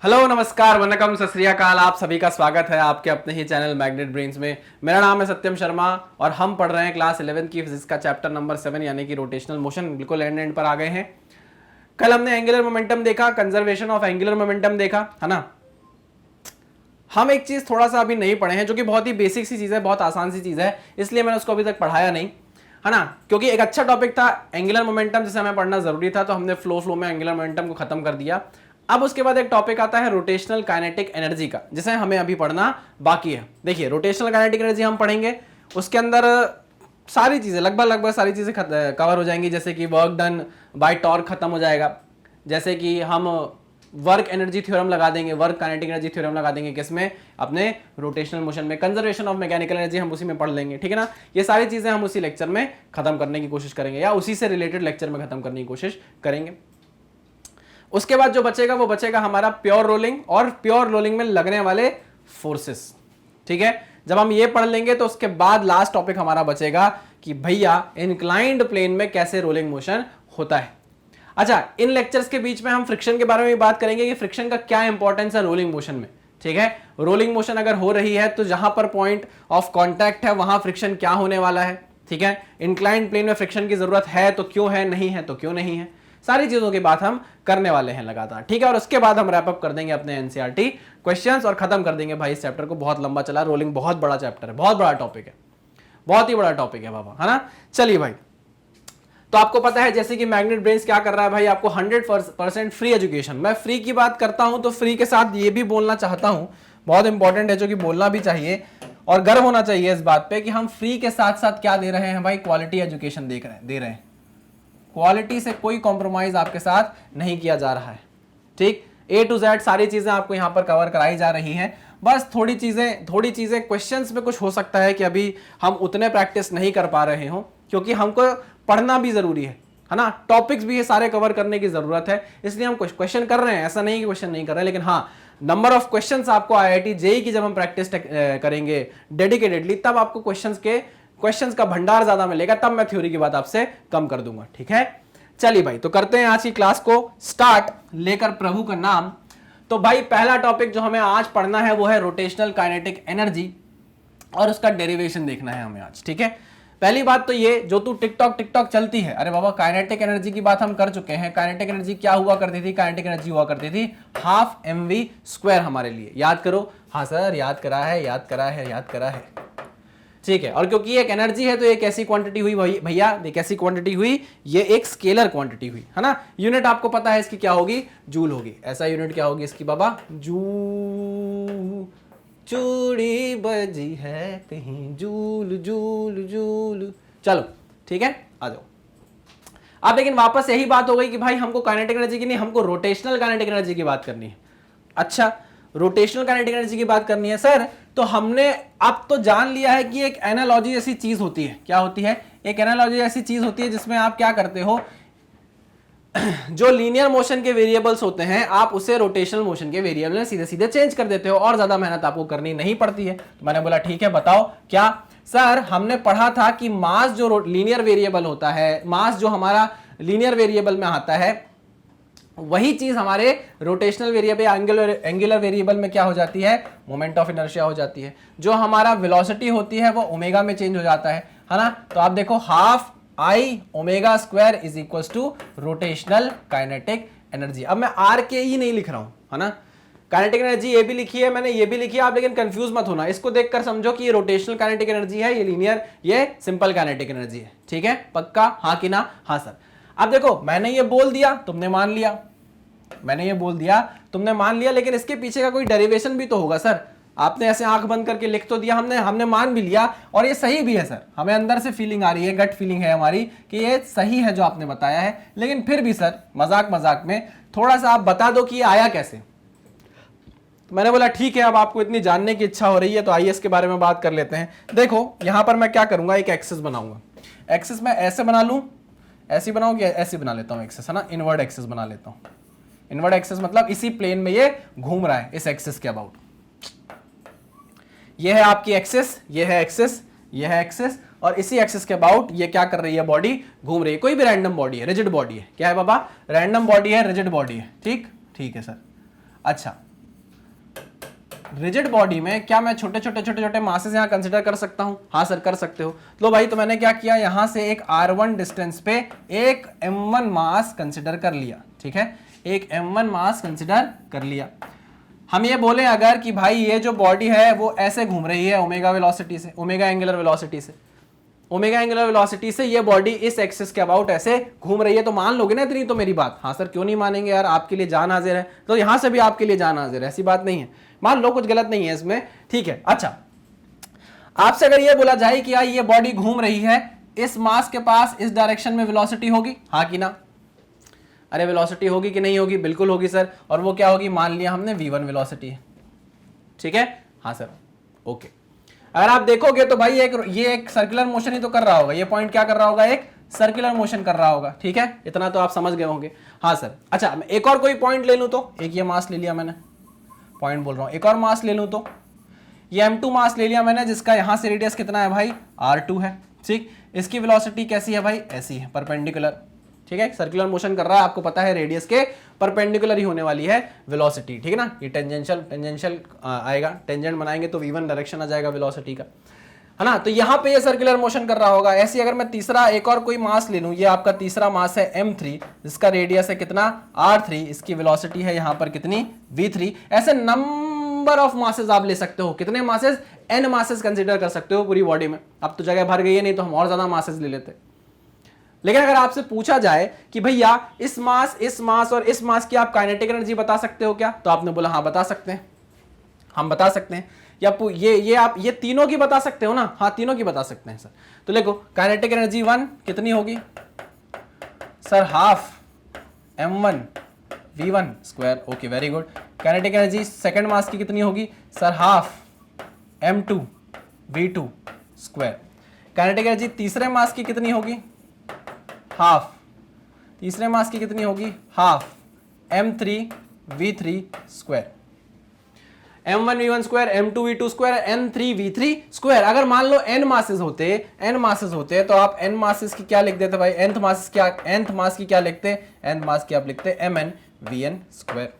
Hello नमस्कार वनकम सत श्री अकाल। आप सभी का स्वागत है आपके अपने ही चैनल मैग्नेट ब्रेन्स में। मेरा नाम है सत्यम शर्मा और हम पढ़ रहे हैं क्लास 11 की फिजिक्स का चैप्टर नंबर 7 यानी कि रोटेशनल मोशन। बिल्कुल एंड पर आ गए हैं। कल हमने एंगुलर मोमेंटम देखा, कंजर्वेशन ऑफ एंगुलर मोमेंटम देखा, है ना। हम एक चीज थोड़ा सा अभी नहीं पढ़े हैं जो कि बहुत ही बेसिक सी चीज है, बहुत आसान सी चीज है, इसलिए मैंने उसको अभी तक पढ़ाया नहीं, है ना। क्योंकि एक अच्छा टॉपिक था एंगुलर मोमेंटम जिसे हमें पढ़ना जरूरी था, तो हमने फ्लो में एंगुलर मोमेंटम को खत्म कर दिया। अब उसके बाद एक टॉपिक आता है रोटेशनल काइनेटिक एनर्जी का, जिसे हमें अभी पढ़ना बाकी है। देखिए रोटेशनल काइनेटिक एनर्जी हम पढ़ेंगे, उसके अंदर सारी चीजें लगभग सारी चीजें कवर हो जाएंगी। जैसे कि वर्क डन बाय टॉर्क खत्म हो जाएगा, जैसे कि हम वर्क एनर्जी थ्योरम लगा देंगे, वर्क काइनेटिक एनर्जी थ्योरम लगा देंगे किसमें, अपने रोटेशनल मोशन में। कंजर्वेशन ऑफ मैकेनिकल एनर्जी हम उसी में पढ़ लेंगे, ठीक है ना। ये सारी चीजें हम उसी लेक्चर में खत्म करने की कोशिश करेंगे या उसी से रिलेटेड लेक्चर में खत्म करने की कोशिश करेंगे। उसके बाद जो बचेगा वो बचेगा हमारा प्योर रोलिंग और प्योर रोलिंग में लगने वाले फोर्सेस, ठीक है। जब हम ये पढ़ लेंगे तो उसके बाद लास्ट टॉपिक हमारा बचेगा कि भैया इंक्लाइंड प्लेन में कैसे रोलिंग मोशन होता है। अच्छा, इन लेक्चर्स के बीच में हम फ्रिक्शन के बारे में बात करेंगे कि फ्रिक्शन का क्या इंपॉर्टेंस है रोलिंग मोशन में, ठीक है। रोलिंग मोशन अगर हो रही है तो जहां पर पॉइंट ऑफ कॉन्टैक्ट है वहां फ्रिक्शन क्या होने वाला है, ठीक है। इंक्लाइंड प्लेन में फ्रिक्शन की जरूरत है तो क्यों है, नहीं है तो क्यों नहीं है, सारी चीजों की बात हम करने वाले हैं लगातार, ठीक है। और उसके बाद हम रैप अप कर देंगे अपने एनसीईआरटी क्वेश्चंस और खत्म कर देंगे भाई इस चैप्टर को। बहुत लंबा चला, रोलिंग बहुत बड़ा चैप्टर है, बहुत बड़ा टॉपिक है, बहुत ही बड़ा टॉपिक है बाबा, है ना। चलिए भाई, तो आपको पता है जैसे कि मैग्नेट ब्रेन्स क्या कर रहा है भाई, आपको 100% फ्री एजुकेशन। मैं फ्री की बात करता हूं तो फ्री के साथ ये भी बोलना चाहता हूं, बहुत इंपॉर्टेंट है जो कि बोलना भी चाहिए और गर्व होना चाहिए इस बात पे कि हम फ्री के साथ साथ क्या दे रहे हैं भाई, क्वालिटी एजुकेशन दे रहे हैं। क्वालिटी से कोई कॉम्प्रोमाइज आपके साथ नहीं किया जा रहा है, ठीक। A to Z सारी चीजें आपको यहां पर कवर कराई जा रही हैं। बस थोड़ी चीजें क्वेश्चंस में कुछ हो सकता है कि अभी हम उतने प्रैक्टिस नहीं कर पा रहे हो, क्योंकि हमको पढ़ना भी जरूरी है ना। टॉपिक्स भी ये सारे कवर करने की जरूरत है, इसलिए हम कुछ क्वेश्चन कर रहे हैं, ऐसा नहीं कि क्वेश्चन नहीं कर रहे हैं। लेकिन हाँ, नंबर ऑफ क्वेश्चंस आपको IIT JEE की जब हम प्रैक्टिस करेंगे डेडिकेटेडली, तब आपको क्वेश्चंस का भंडार ज्यादा मिलेगा, तब मैं थ्योरी की बात आपसे कम कर दूंगा, ठीक है। चलिए भाई, तो करते हैं आज की क्लास को स्टार्ट, लेकर प्रभु का नाम। तो भाई पहला टॉपिक जो हमें आज पढ़ना है वो है रोटेशनल काइनेटिक एनर्जी और उसका डेरिवेशन देखना है हमें आज, ठीक है। पहली बात तो ये, जो तू टिकटॉक चलती है, अरे बाबा काइनेटिक एनर्जी की बात हम कर चुके हैं। काइनेटिक एनर्जी क्या हुआ करती थी, काइनेटिक एनर्जी हुआ करती थी 12mv² हमारे लिए। याद करो, हाँ सर याद करा है, ठीक है। और क्योंकि ये एक एनर्जी है तो एक ऐसी क्वांटिटी हुई भैया, एक ऐसी क्वांटिटी हुई, ये एक स्केलर क्वांटिटी हुई, है ना। यूनिट आपको पता है इसकी क्या होगी, जूल होगी। ऐसा यूनिट क्या होगी इसकी बाबा, जूल, चूड़ी बजी है कहीं जूल जूल जूल। चलो ठीक है, आ जाओ। अब लेकिन वापस यही बात हो गई कि भाई हमको काइनेटिक एनर्जी की नहीं, हमको रोटेशनल काइनेटिक एनर्जी की बात करनी है। अच्छा, रोटेशनल काइनेटिक एनर्जी की बात करनी है सर, तो हमने अब तो जान लिया है कि एक एनालॉजी जैसी चीज होती है। क्या होती है, एक एनालॉजी ऐसी चीज होती है जिसमें आप क्या करते हो, जो लीनियर मोशन के वेरिएबल्स होते हैं आप उसे रोटेशनल मोशन के वेरिएबल में सीधे सीधे चेंज कर देते हो और ज्यादा मेहनत आपको करनी नहीं पड़ती है। तो मैंने बोला ठीक है बताओ क्या। सर हमने पढ़ा था कि मास जो लीनियर वेरिएबल होता है, मास जो हमारा लीनियर वेरिएबल में आता है, वही चीज हमारे रोटेशनल वेरिएबल या एंगुलर वेरिएबल में क्या हो जाती है, मोमेंट ऑफ इनर्शिया हो जाती है। जो हमारा वेलोसिटी होती है वो ओमेगा में चेंज हो जाता है ना। तो आप देखो half I omega square is equals to rotational kinetic energy. अब मैं आर के ही नहीं लिख रहा हूं, है ना। काइनेटिक एनर्जी ये भी लिखी है मैंने, ये भी लिखी है आप, लेकिन कंफ्यूज मत होना। इसको देखकर समझो कि ये रोटेशनल काइनेटिक एनर्जी है, ये लीनियर, ये सिंपल काइनेटिक एनर्जी है, ठीक है। पक्का हाँ कि ना, हाँ सर। अब देखो मैंने ये बोल दिया तुमने मान लिया, मैंने ये बोल दिया तुमने मान लिया, लेकिन इसके पीछे का कोई डेरिवेशन भी तो होगा सर। आपने ऐसे आंख बंद करके लिख तो दिया, हमने मान भी लिया और ये सही भी है सर। हमें अंदर से फीलिंग आ रही है, गट फीलिंग है हमारी कि ये सही है जो आपने बताया है, लेकिन फिर भी सर मजाक में थोड़ा सा आप बता दो कि ये आया कैसे। तो मैंने बोला ठीक है, अब आपको इतनी जानने की इच्छा हो रही है तो आइए इसके बारे में बात कर लेते हैं। देखो यहां पर मैं क्या करूंगा, एक एक्सिस बनाऊंगा। एक्सिस मैं ऐसे बना लूं, ऐसी बनाऊं कि ऐसी बना लेता हूं एक्सिस, है ना। इनवर्ड एक्सिस बना लेता हूं। इनवर्ड एक्सिस मतलब इसी प्लेन में ये घूम रहा है, इस एक्सिस के अबाउट। ये है आपकी एक्सिस, ये है एक्सिस, ये है एक्सिस, और इसी एक्सिस के अबाउट ये क्या कर रही है, बॉडी घूम रही है। कोई भी रैंडम बॉडी है, रिजिड बॉडी है। क्या है बाबा, रैंडम बॉडी है, रिजिड बॉडी है, ठीक है सर। अच्छा रिजिड बॉडी में क्या मैं छोटे छोटे मासेस यहाँ कंसिडर कर सकता हूँ? हाँ सर कर सकते हो। लो भाई, तो मैंने क्या किया, यहाँ से एक r1 डिस्टेंस पे एक m1 मास कंसिडर कर लिया, ठीक है, एक m1 मास कंसिडर कर लिया। हम ये बोले अगर कि भाई ये जो बॉडी है वो ऐसे घूम रही है ओमेगा वेलोसिटी से, ओमेगा एंगुलर वेलोसिटी से, ओमेगा एंगुलर वेलोसिटी से ये बॉडी इस एक्सिस के अबाउट ऐसे घूम रही है, तो मान लोगे ना इतनी तो मेरी बात? हाँ सर क्यों नहीं मानेंगे यार, आपके लिए जान हाजिर है, तो यहां से भी आपके लिए जान हाजिर है, ऐसी बात नहीं है, मान लो कुछ गलत नहीं है इसमें, ठीक है। अच्छा, आपसे अगर ये बोला जाए कि यार ये बॉडी घूम रही है, इस मास के पास इस डायरेक्शन में वेलोसिटी होगी, हाँ कि ना? अरे वेलोसिटी होगी कि नहीं होगी? बिल्कुल होगी सर। और वो क्या होगी? मान लिया हमने v1 वेलोसिटी है, ठीक है, हाँ सर, ओके। अगर आप देखोगे तो भाई ये एक सर्कुलर मोशन ही तो कर रहा होगा, ये पॉइंट क्या कर रहा होगा? एक सर्कुलर मोशन कर रहा होगा, ठीक है, इतना तो आप समझ गए होंगे। हाँ सर। अच्छा, मैं एक और कोई पॉइंट ले लूं तो, एक ये मास ले लिया मैंने, पॉइंट बोल रहा हूं, एक और मास ले लूं तो, ये m2 मास ले लिया मैंने, जिसका यहां से रेडियस कितना है भाई? r2 है, ठीक। इसकी वेलोसिटी कैसी है भाई? ऐसी है, परपेंडिकुलर, ठीक है, सर्कुलर मोशन कर रहा है, आपको पता है रेडियस के परपेंडिकुलर ही होने वाली है वेलोसिटी, ठीक है ना। ये टेंजेंशियल आएगा, टेंजेंट बनाएंगे तो v1 डायरेक्शन आ जाएगा वेलोसिटी का, है ना। तो यहाँ पे ये सर्कुलर मोशन कर रहा होगा। ऐसे अगर मैं तीसरा एक और कोई मास ले लूं, ये आपका तीसरा मास है m3, जिसका रेडियस है कितना? r3, इसकी वेलोसिटी है यहाँ पर कितनी? v3। ऐसे नंबर ऑफ मासेस आप ले सकते हो, कितने मासेस? n मासेस कंसिडर कर सकते हो पूरी बॉडी में। अब तो जगह भर गई है, नहीं तो हम और ज्यादा मासेस ले लेते। लेकिन अगर आपसे पूछा जाए कि भैया इस मास और इस मास की आप काइनेटिक एनर्जी बता सकते हो क्या, तो आपने बोला हाँ बता सकते हैं, हम बता सकते हैं। या ये आप ये तीनों की बता सकते हो ना? हाँ तीनों की बता सकते हैं सर। तो देखो काइनेटिक एनर्जी 1 कितनी होगी sir? Half m1 v1 square, okay very good. Kinetic energy second mass की कितनी होगी sir? Half m2 v2 square. Kinetic energy तीसरे मास की कितनी होगी? हाफ, तीसरे मास की कितनी होगी? Half m3 v3 square, m1 v1 square, m2 v2 square, n3 v3 square. अगर मान लो n मासेस होते तो आप n मासेस की क्या लिख देते भाई? nth मास की क्या लिखते? nth मास की आप लिखते mn vn स्क्वायर,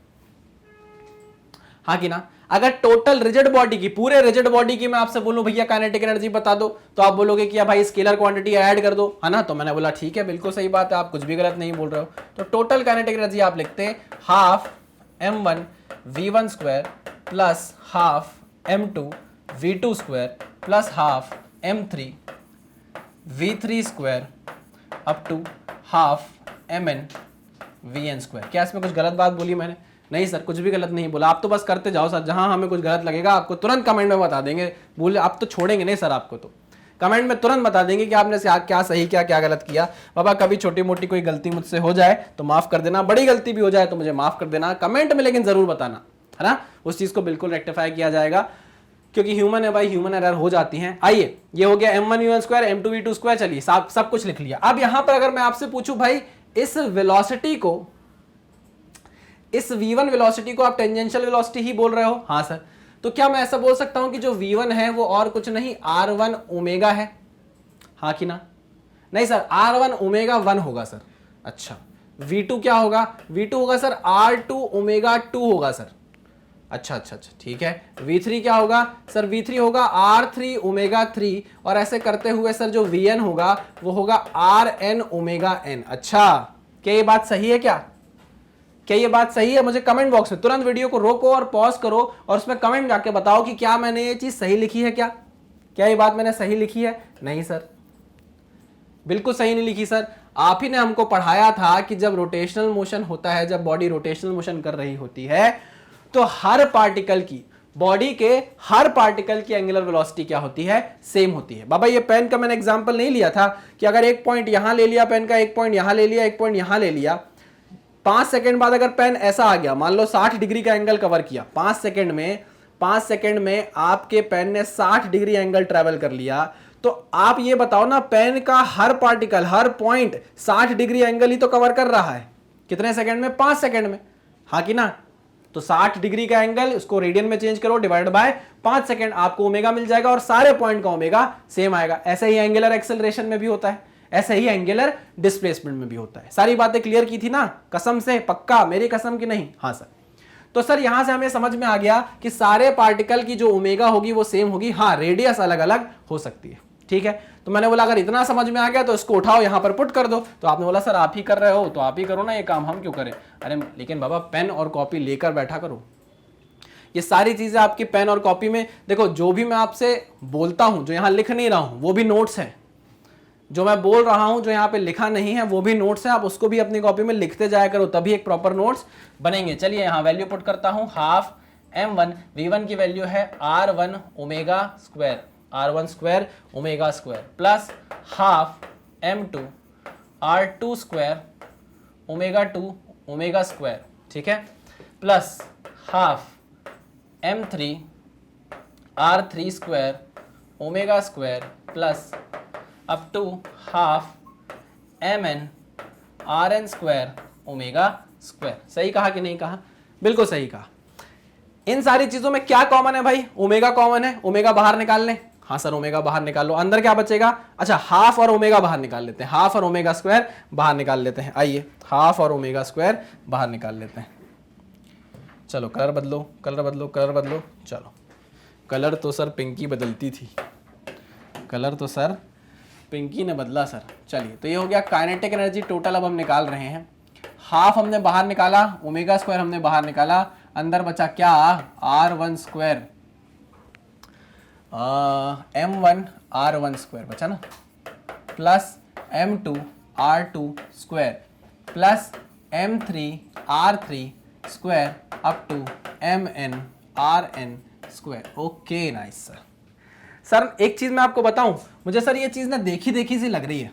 हाँ कि ना। अगर टोटल रिजिड बॉडी की, पूरे रिजिड बॉडी की मैं आपसे बोलूं भैया काइनेटिक एनर्जी बता दो, तो आप बोलोगे कि भाई स्केलर क्वांटिटी ऐड कर दो, है ना। तो मैंने बोला ठीक है, बिल्कुल सही बात है, आप कुछ भी गलत नहीं बोल रहे हो। तो टोटल काइनेटिक एनर्जी आप लिखते हैं half m1 v1 square plus half m2 v2 square plus half m3 v3 square up to half mn vn square. क्या इसमें कुछ गलत बात बोली मैंने? नहीं सर, कुछ भी गलत नहीं बोला। आप तो बस करते जाओ सर, जहां हमें कुछ गलत लगेगा आपको तुरंत कमेंट में बता देंगे। बोले आप तो छोड़ेंगे नहीं सर, आपको तो कमेंट में तुरंत बता देंगे कि आपने क्या सही किया, क्या गलत किया। बाबा कभी छोटी मोटी कोई गलती मुझसे हो जाए तो माफ कर देना, बड़ी गलती भी हो जाए तो मुझे माफ कर देना, कमेंट में लेकिन जरूर बताना, है ना। उस चीज को बिल्कुल रेक्टिफाई किया जाएगा, क्योंकि ह्यूमन है भाई, ह्यूमन एरर हो जाती है। आइए, ये हो गया m1 v1 square, m2 v2 square, चलिए सब कुछ लिख लिया। अब यहां पर अगर मैं आपसे पूछूं भाई इस वेलोसिटी को, इस v1 वेलोसिटी को आप टेंजेंशियल वेलोसिटी ही बोल रहे हो? हाँ सर। तो क्या मैं ऐसा बोल सकता हूं कि जो v1 है वो और कुछ नहीं r1 ओमेगा है, हाँ कि ना? नहीं सर, r1 ओमेगा 1 होगा सर। अच्छा, v2 क्या होगा? v2 होगा सर r2 ओमेगा 2 होगा सर। अच्छा, ठीक है। v3 क्या होगा सर? v3 होगा r3 ओमेगा 3, और ऐसे करते हुए सर जो vn होगा वो होगा rn ओमेगा n। अच्छा, क्या ये बात सही है? क्या ये बात सही है? मुझे कमेंट बॉक्स में तुरंत वीडियो को रोको और पॉज करो और उसमें कमेंट जाके बताओ कि क्या मैंने ये चीज सही लिखी है। क्या ये बात मैंने सही लिखी है? नहीं सर, बिल्कुल सही नहीं लिखी सर। आप ही ने हमको पढ़ाया था कि जब रोटेशनल मोशन होता है, जब बॉडी रोटेशनल मोशन कर रही होती है, तो हर पार्टिकल की, बॉडी के हर पार्टिकल की एंगुलर वेलोसिटी क्या होती है? सेम होती है। बाबा ये पेन का मैंने एग्जांपल नहीं लिया था कि अगर एक पॉइंट यहां ले लिया पेन का, एक पॉइंट यहां ले लिया, एक पॉइंट यहां ले लिया, 5 सेकंड बाद अगर पेन ऐसा आ गया, मान लो 60 डिग्री का एंगल कवर किया, 5 सेकंड में आपके पेन ने 60 डिग्री एंगल ट्रेवल कर लिया, तो आप ये बताओ ना, पेन का हर पार्टिकल, हर पॉइंट 60 डिग्री एंगल ही तो कवर कर रहा है। कितने सेकंड में? 5 सेकंड में, हाँ कि ना। तो 60 डिग्री का एंगल, उसको रेडियन में चेंज करो, डिवाइड बाय 5 सेकंड, आपको ओमेगा मिल जाएगा और सारे पॉइंट का ओमेगा सेम आएगा। ऐसे ही एंगुलर एक्सेलरेशन में भी होता है, ऐसे ही एंगुलर डिस्प्लेसमेंट में भी होता है। सारी बातें क्लियर की थी ना? कसम से, पक्का, मेरी कसम की नहीं? हाँ सर। तो सर यहां से हमें समझ में आ गया कि सारे पार्टिकल की जो ओमेगा होगी वो सेम होगी, हाँ रेडियस अलग अलग हो सकती है, ठीक है। तो मैंने बोला अगर इतना समझ में आ गया तो इसको उठाओ यहां पर पुट कर दो। तो आपने बोला सर आप ही कर रहे हो तो आप ही करो ना ये काम, हम क्यों करें। अरे लेकिन बाबा पेन और कॉपी लेकर बैठा करो, ये सारी चीजें आपकी पेन और कॉपी में। देखो जो भी मैं आपसे बोलता हूं, जो यहां लिख नहीं रहा हूं वो भी नोट्स है, जो मैं बोल रहा हूं जो यहाँ पे लिखा नहीं है वो भी नोट्स है, आप उसको भी अपनी कॉपी में लिखते जाया करो, तभी एक प्रॉपर नोट्स बनेंगे। चलिए यहाँ वैल्यू पुट करता हूं, हाफ m1 v1 की वैल्यू है r1 omega square, r1 square omega square plus half m2 r2 square omega 2 omega square, ठीक है, plus half m3 r3 square omega square plus up to half mn rn square omega square. सही कहा कि नहीं कहा? बिल्कुल सही कहा। इन सारी चीजों में क्या कॉमन है भाई? ओमेगा कॉमन है, ओमेगा बाहर निकाल लें। हाँ सर ओमेगा बाहर निकाल लो, अंदर क्या बचेगा? अच्छा हाफ और ओमेगा बाहर निकाल लेते हैं, हाफ और ओमेगा स्क्वायर बाहर निकाल लेते हैं। आइए हाफ और ओमेगा स्क्वायर बाहर निकाल लेते हैं। चलो कलर बदलो, कलर बदलो, कलर बदलो। चलो कलर तो सर पिंकी बदलती थी, कलर तो सर पिंकी ने बदला सर। चलिए तो ये हो गया काइनेटिक एनर्जी टोटल। अब हम निकाल रहे हैं, हाफ हमने बाहर निकाला, ओमेगा स्क्वायर हमने बाहर निकाला, अंदर बचा क्या? r1 square m1 r1 square बचा ना, plus m2 r2 square plus m3 r3 square up to mn rn square. Okay nice sir. Sir एक चीज मैं आपको बताऊं, मुझे सर ये चीज ना देखी देखी सी लग रही है,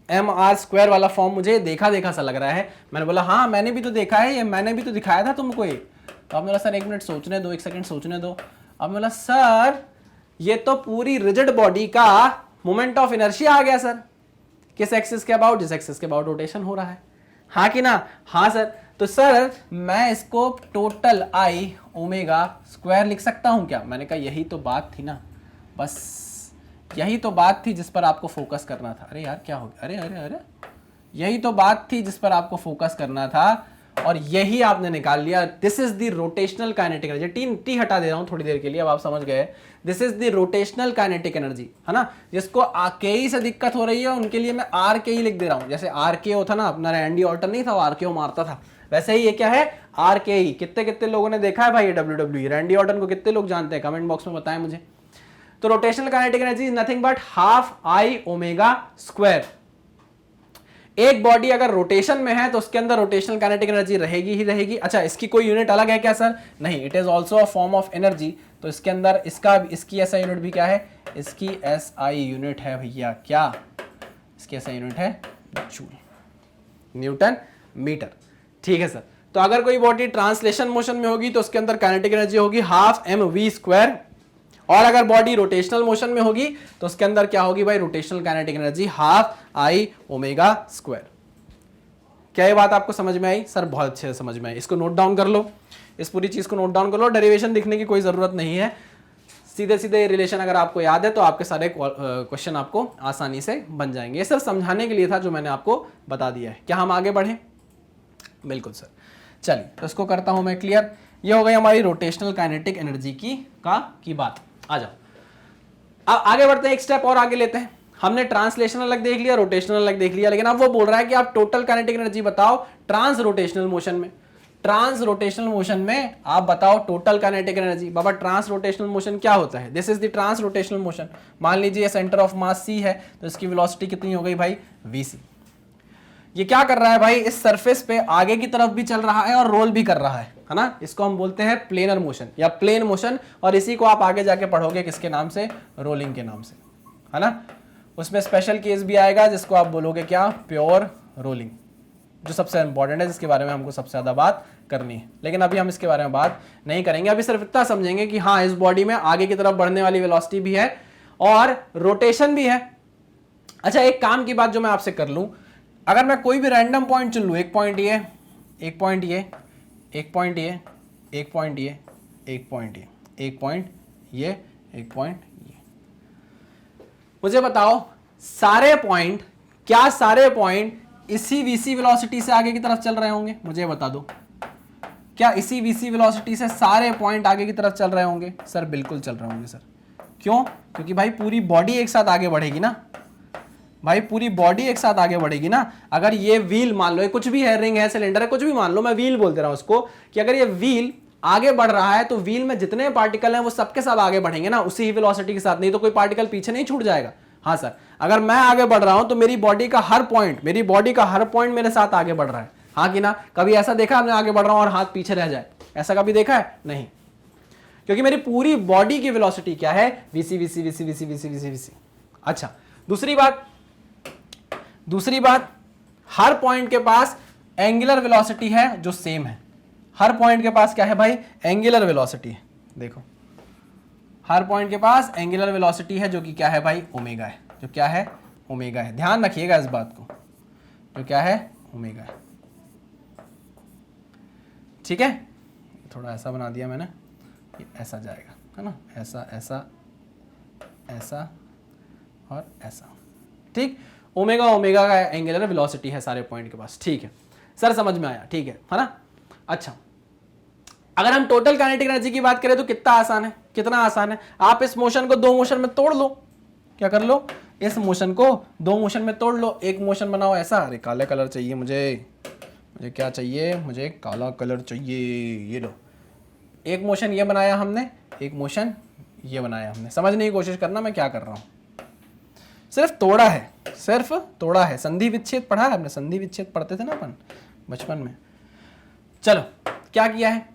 एम आर स्क्वायर वाला फॉर्म मुझे देखा देखा सा लग रहा है। मैंने बोला हाँ मैंने भी तो देखा है, ये मैंने भी तो दिखाया था तुमको ये। तो आपने बोला सर एक मिनट सोचने दो, एक सेकंड सोचने दो। अब बोला सर ये तो पूरी रिजिड बॉडी का मोमेंट ऑफ इनर्शिया आ गया सर। किस एक्सिस के अबाउट? जिस एक्सिस के अबाउट रोटेशन हो रहा है, हाँ कि ना? हाँ सर। तो सर मैं इसको टोटल आई ओमेगा स्क्वायर लिख सकता हूं क्या? मैंने कहा यही तो बात थी ना, बस यही तो बात थी जिस पर आपको फोकस करना था। अरे यार क्या हो गया? अरे अरे अरे यही तो बात थी जिस पर आपको फोकस करना था और यही आपने निकाल लिया। This is the rotational kinetic energy. T हटा दे रहा हूं थोड़ी देर के लिए, अब आप समझ गए। This is the rotational kinetic energy, है ना। जिसको के से दिक्कत हो रही है उनके लिए मैं आर के ही लिख दे रहा हूं। जैसे आर के ओ था ना, अपना रैंडी ऑर्टन नहीं था, वो आर के ओ मारता था, वैसे ही ये क्या है? आर के ई। कितने कितने लोगों ने देखा है भाई ये WWE? रैंडी ऑर्टन को कितने लोग जानते हैं? कमेंट बॉक्स में बताएं मुझे। तो rotational kinetic energy is nothing but half I omega square. एक बॉडी अगर रोटेशन में है तो उसके अंदर रोटेशनल काइनेटिक एनर्जी रहेगी ही रहेगी। अच्छा इसकी कोई यूनिट अलग है क्या सर? नहीं, it is also a form of energy. तो इसके अंदर इसकी एसआई यूनिट भी क्या है? इसकी एसआई यूनिट है भैया क्या? इसकी एसआई यूनिट है जूल, न्यूटन मीटर। ठीक है सर। तो अगर कोई बॉडी ट्रांसलेशन मोशन में होगी तो उसके अंदर काइनेटिक एनर्जी होगी हाफ एम वी स्क्वायर, और अगर बॉडी रोटेशनल मोशन में होगी तो उसके अंदर क्या होगी भाई? Rotational kinetic energy half I omega square. क्या ये बात आपको समझ में आई? सर बहुत अच्छे से समझ में आई। इसको नोट डाउन कर लो, इस पूरी चीज को नोट डाउन कर लो। डेरिवेशन दिखने की कोई जरूरत नहीं है, सीधे सीधे रिलेशन अगर आपको याद है तो आपके सारे क्वेश्चन आपको आसानी से बन जाएंगे। ये सिर्फ समझाने के लिए था जो मैंने आपको बता दिया है। क्या हम आगे बढ़े? बिल्कुल सर। चलिए तो इसको करता हूं मैं क्लियर। ये हो गई हमारी रोटेशनल काइनेटिक एनर्जी की बात। आ जाओ अब आगे बढ़ते हैं, एक स्टेप और आगे लेते हैं। हमने ट्रांसलेशनल अलग देख लिया, रोटेशनल अलग देख लिया, लेकिन अब वो बोल रहा है कि आप टोटल काइनेटिक एनर्जी बताओ ट्रांस रोटेशनल मोशन में। ट्रांस रोटेशनल मोशन में आप बताओ टोटल काइनेटिक एनर्जी। बाबा ट्रांस रोटेशनल मोशन क्या होता है? This is the trans rotational motion. मान लीजिए सेंटर ऑफ मास सी है तो इसकी वेलोसिटी कितनी हो गई भाई? वीसी। ये क्या कर रहा है भाई? इस सरफेस पे आगे की तरफ भी चल रहा है और रोल भी कर रहा है ना। इसको हम बोलते हैं प्लेनर मोशन या प्लेन मोशन, और इसी को आप आगे जाके पढ़ोगे किसके नाम से? रोलिंग के नाम से, है ना। उसमें स्पेशल केस भी आएगा जिसको आप बोलोगे क्या? प्योर रोलिंग, जो सबसे इंपॉर्टेंट है, जिसके बारे में हमको सबसे ज्यादा बात करनी है। लेकिन अभी हम इसके बारे में बात नहीं करेंगे, अभी सिर्फ इतना समझेंगे कि हाँ इस बॉडी में आगे की तरफ बढ़ने वाली वेलोसिटी भी है और रोटेशन भी है। अच्छा एक काम की बात जो मैं आपसे कर लूं, अगर मैं कोई भी रैंडम पॉइंट चुन लूं, एक पॉइंट ये, एक पॉइंट ये, एक पॉइंट ये, एक पॉइंट ये, एक पॉइंट ये, एक पॉइंट ये, एक पॉइंट ये, मुझे बताओ सारे पॉइंट, क्या सारे पॉइंट इसी वीसी वेलोसिटी से आगे की तरफ चल रहे होंगे? मुझे बता दो। क्या इसी वीसी वेलोसिटी से सारे पॉइंट आगे की तरफ चल रहे होंगे? सर बिल्कुल चल रहे होंगे सर। क्यों? क्योंकि भाई पूरी बॉडी एक साथ आगे बढ़ेगी ना, भाई पूरी बॉडी एक साथ आगे बढ़ेगी ना। अगर ये व्हील मान लो, ये कुछ भी है, रिंग है, सिलेंडर है, कुछ भी मान लो, मैं व्हील बोल दे रहा हूं उसको, कि अगर ये व्हील आगे बढ़ रहा है तो व्हील में जितने पार्टिकल हैं वो सबके सब आगे बढ़ेंगे ना उसी ही वेलोसिटी के साथ, नहीं तो कोई पार्टिकल पीछे नहीं छूट जाएगा। हाँ सर, अगर मैं आगे बढ़ रहा हूं तो मेरी बॉडी का हर पॉइंट मेरे साथ आगे बढ़ रहा है। हाँ कि ना? कभी ऐसा देखा मैं आगे बढ़ रहा हूं और हाथ पीछे रह जाए? ऐसा कभी देखा है? नहीं, क्योंकि मेरी पूरी बॉडी की वेलोसिटी क्या है? VC VC VC VC VC VC VC. अच्छा, दूसरी बात, हर पॉइंट के पास एंगुलर वेलोसिटी है जो सेम है। हर पॉइंट के पास क्या है भाई? एंगुलर वेलोसिटी है। देखो, हर पॉइंट के पास एंगुलर वेलोसिटी है जो कि क्या है भाई? ओमेगा है। जो क्या है? ओमेगा है। ध्यान रखिएगा इस बात को, जो क्या है? ओमेगा है। ठीक है, थोड़ा ऐसा बना दिया मैंने, ये ऐसा जाएगा, है ना? ऐसा ऐसा ऐसा और ऐसा। ठीक, ओमेगा ओमेगा का एंगुलर वेलोसिटी है सारे पॉइंट के पास। ठीक है सर, समझ में आया। ठीक है ना? अच्छा, अगर हम टोटल काइनेटिक एनर्जी की बात करें तो कितना आसान है, कितना आसान है। आप इस मोशन को दो मोशन में तोड़ लो। क्या कर लो? इस मोशन को दो मोशन में तोड़ लो। एक मोशन बनाओ ऐसा, अरे काले कलर चाहिए मुझे क्या चाहिए? मुझे काला कलर चाहिए। ये लो, एक मोशन ये बनाया हमने, एक मोशन ये बनाया हमने। समझने की कोशिश करना मैं क्या कर रहा हूं। सिर्फ तोड़ा है, सिर्फ तोड़ा है। संधि विच्छेद पढ़ा है आपने? संधि विच्छेद पढ़ते थे ना अपन बचपन में। चलो, क्या किया है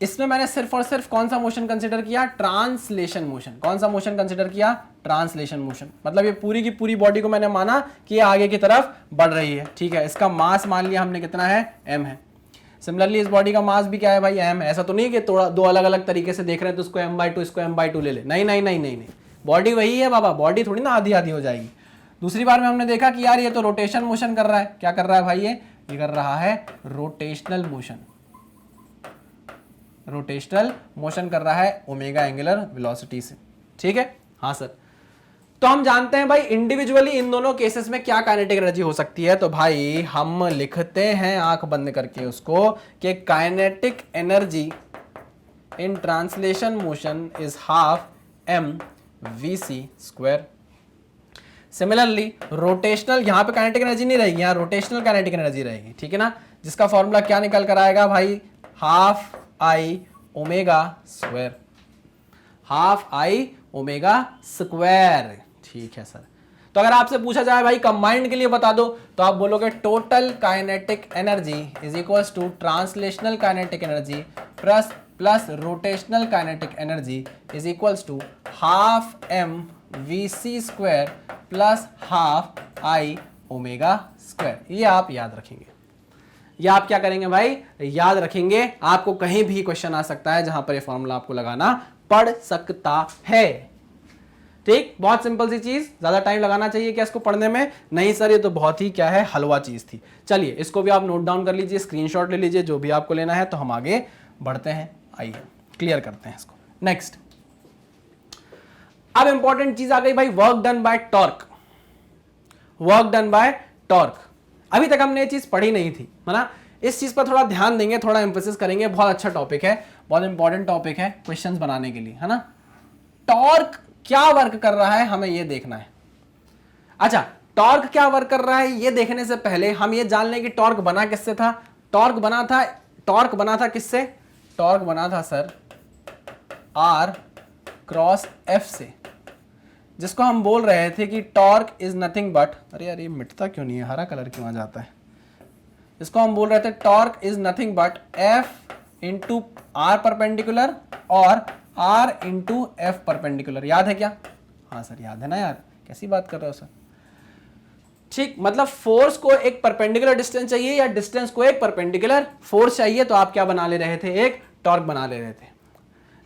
इसमें मैंने? सिर्फ और सिर्फ कौन सा मोशन कंसिडर किया? Translation motion. कौन सा मोशन कंसिडर किया? Translation motion. मतलब ये पूरी की पूरी बॉडी को मैंने माना कि ये आगे की तरफ बढ़ रही है। ठीक है, इसका मास मान लिया हमने कितना है? m है। सिमिलरली इस बॉडी का मास भी क्या है भाई? m है। ऐसा तो नहीं है कि थोड़ा दो अलग अलग तरीके से देख रहे हैं तो इसको m/2 इसको m/2 ले ले। नहीं नहीं नहीं नहीं नहीं, बॉडी वही है बाबा, बॉडी थोड़ी ना आधी आधी हो जाएगी। दूसरी बार में हमने देखा कि यार ये तो रोटेशन मोशन कर रहा है। क्या कर रहा है भाई? ये कर रहा है रोटेशनल मोशन। रोटेशनल मोशन कर रहा है ओमेगा एंगुलर वेलोसिटी से। ठीक है, हाँ सर। तो हम जानते हैं भाई इंडिविजुअली इन दोनों केसेस में क्या काइनेटिक एनर्जी हो सकती है। तो भाई हम लिखते हैं आंख बंद करके उसको कि kinetic energy in translation motion is half m vc square. Similarly rotational, यहां पे काइनेटिक एनर्जी नहीं रहेगी, यहां रोटेशनल काइनेटिक एनर्जी रहेगी। ठीक है ना? जिसका फॉर्मूला क्या निकल कर आएगा भाई? Half I omega square. Half I omega square. ठीक है सर। तो अगर आपसे पूछा जाए भाई कंबाइंड के लिए बता दो, तो आप बोलोगे total kinetic energy is equals to translational kinetic energy plus rotational kinetic energy is equals to half m vc स्क्वायर plus half I omega square. ये आप याद रखेंगे। ये आप क्या करेंगे भाई? याद रखेंगे। आपको कहीं भी क्वेश्चन आ सकता है जहां पर ये फॉर्मूला आपको लगाना पड़ सकता है। ठीक, बहुत सिंपल सी चीज, ज्यादा टाइम लगाना चाहिए क्या इसको पढ़ने में? नहीं सर, ये तो बहुत ही क्या है, हलवा चीज थी। चलिए इसको भी आप नोट डाउन कर लीजिए, स्क्रीनशॉट ले लीजिए, जो भी आपको लेना है। तो हम आगे बढ़ते हैं, आइए क्लियर करते हैं इसको। नेक्स्ट, अब इंपॉर्टेंट चीज आ गई भाई, work done by torque. Work done by torque, अभी तक हमने ये चीज पढ़ी नहीं थी, है ना? इस चीज पर थोड़ा ध्यान देंगे, थोड़ा एम्फेसिस करेंगे। बहुत अच्छा टॉपिक है, बहुत इंपॉर्टेंट टॉपिक है क्वेश्चंस बनाने के लिए, है ना? टॉर्क क्या वर्क कर रहा है हमें ये देखना है। अच्छा, टॉर्क क्या वर्क कर रहा है ये देखने से पहले हम ये जान लें कि टॉर्क बना किससे था। टॉर्क बना था किससे? टॉर्क बना था सर R क्रॉस F से, जिसको हम बोल रहे थे कि टॉर्क इज नथिंग बट, अरे यार ये मिटता क्यों नहीं है, हरा कलर क्यों आ जाता है? इसको हम बोल रहे थे torque is nothing but F into R perpendicular और R इंटू F परपेंडिकुलर। याद है क्या? हाँ सर याद है ना यार, कैसी बात कर रहे हो सर? ठीक, मतलब फोर्स को एक परपेंडिकुलर डिस्टेंस चाहिए या डिस्टेंस को एक परपेंडिकुलर फोर्स चाहिए, तो आप क्या बना ले रहे थे? एक टॉर्क बना ले रहे थे।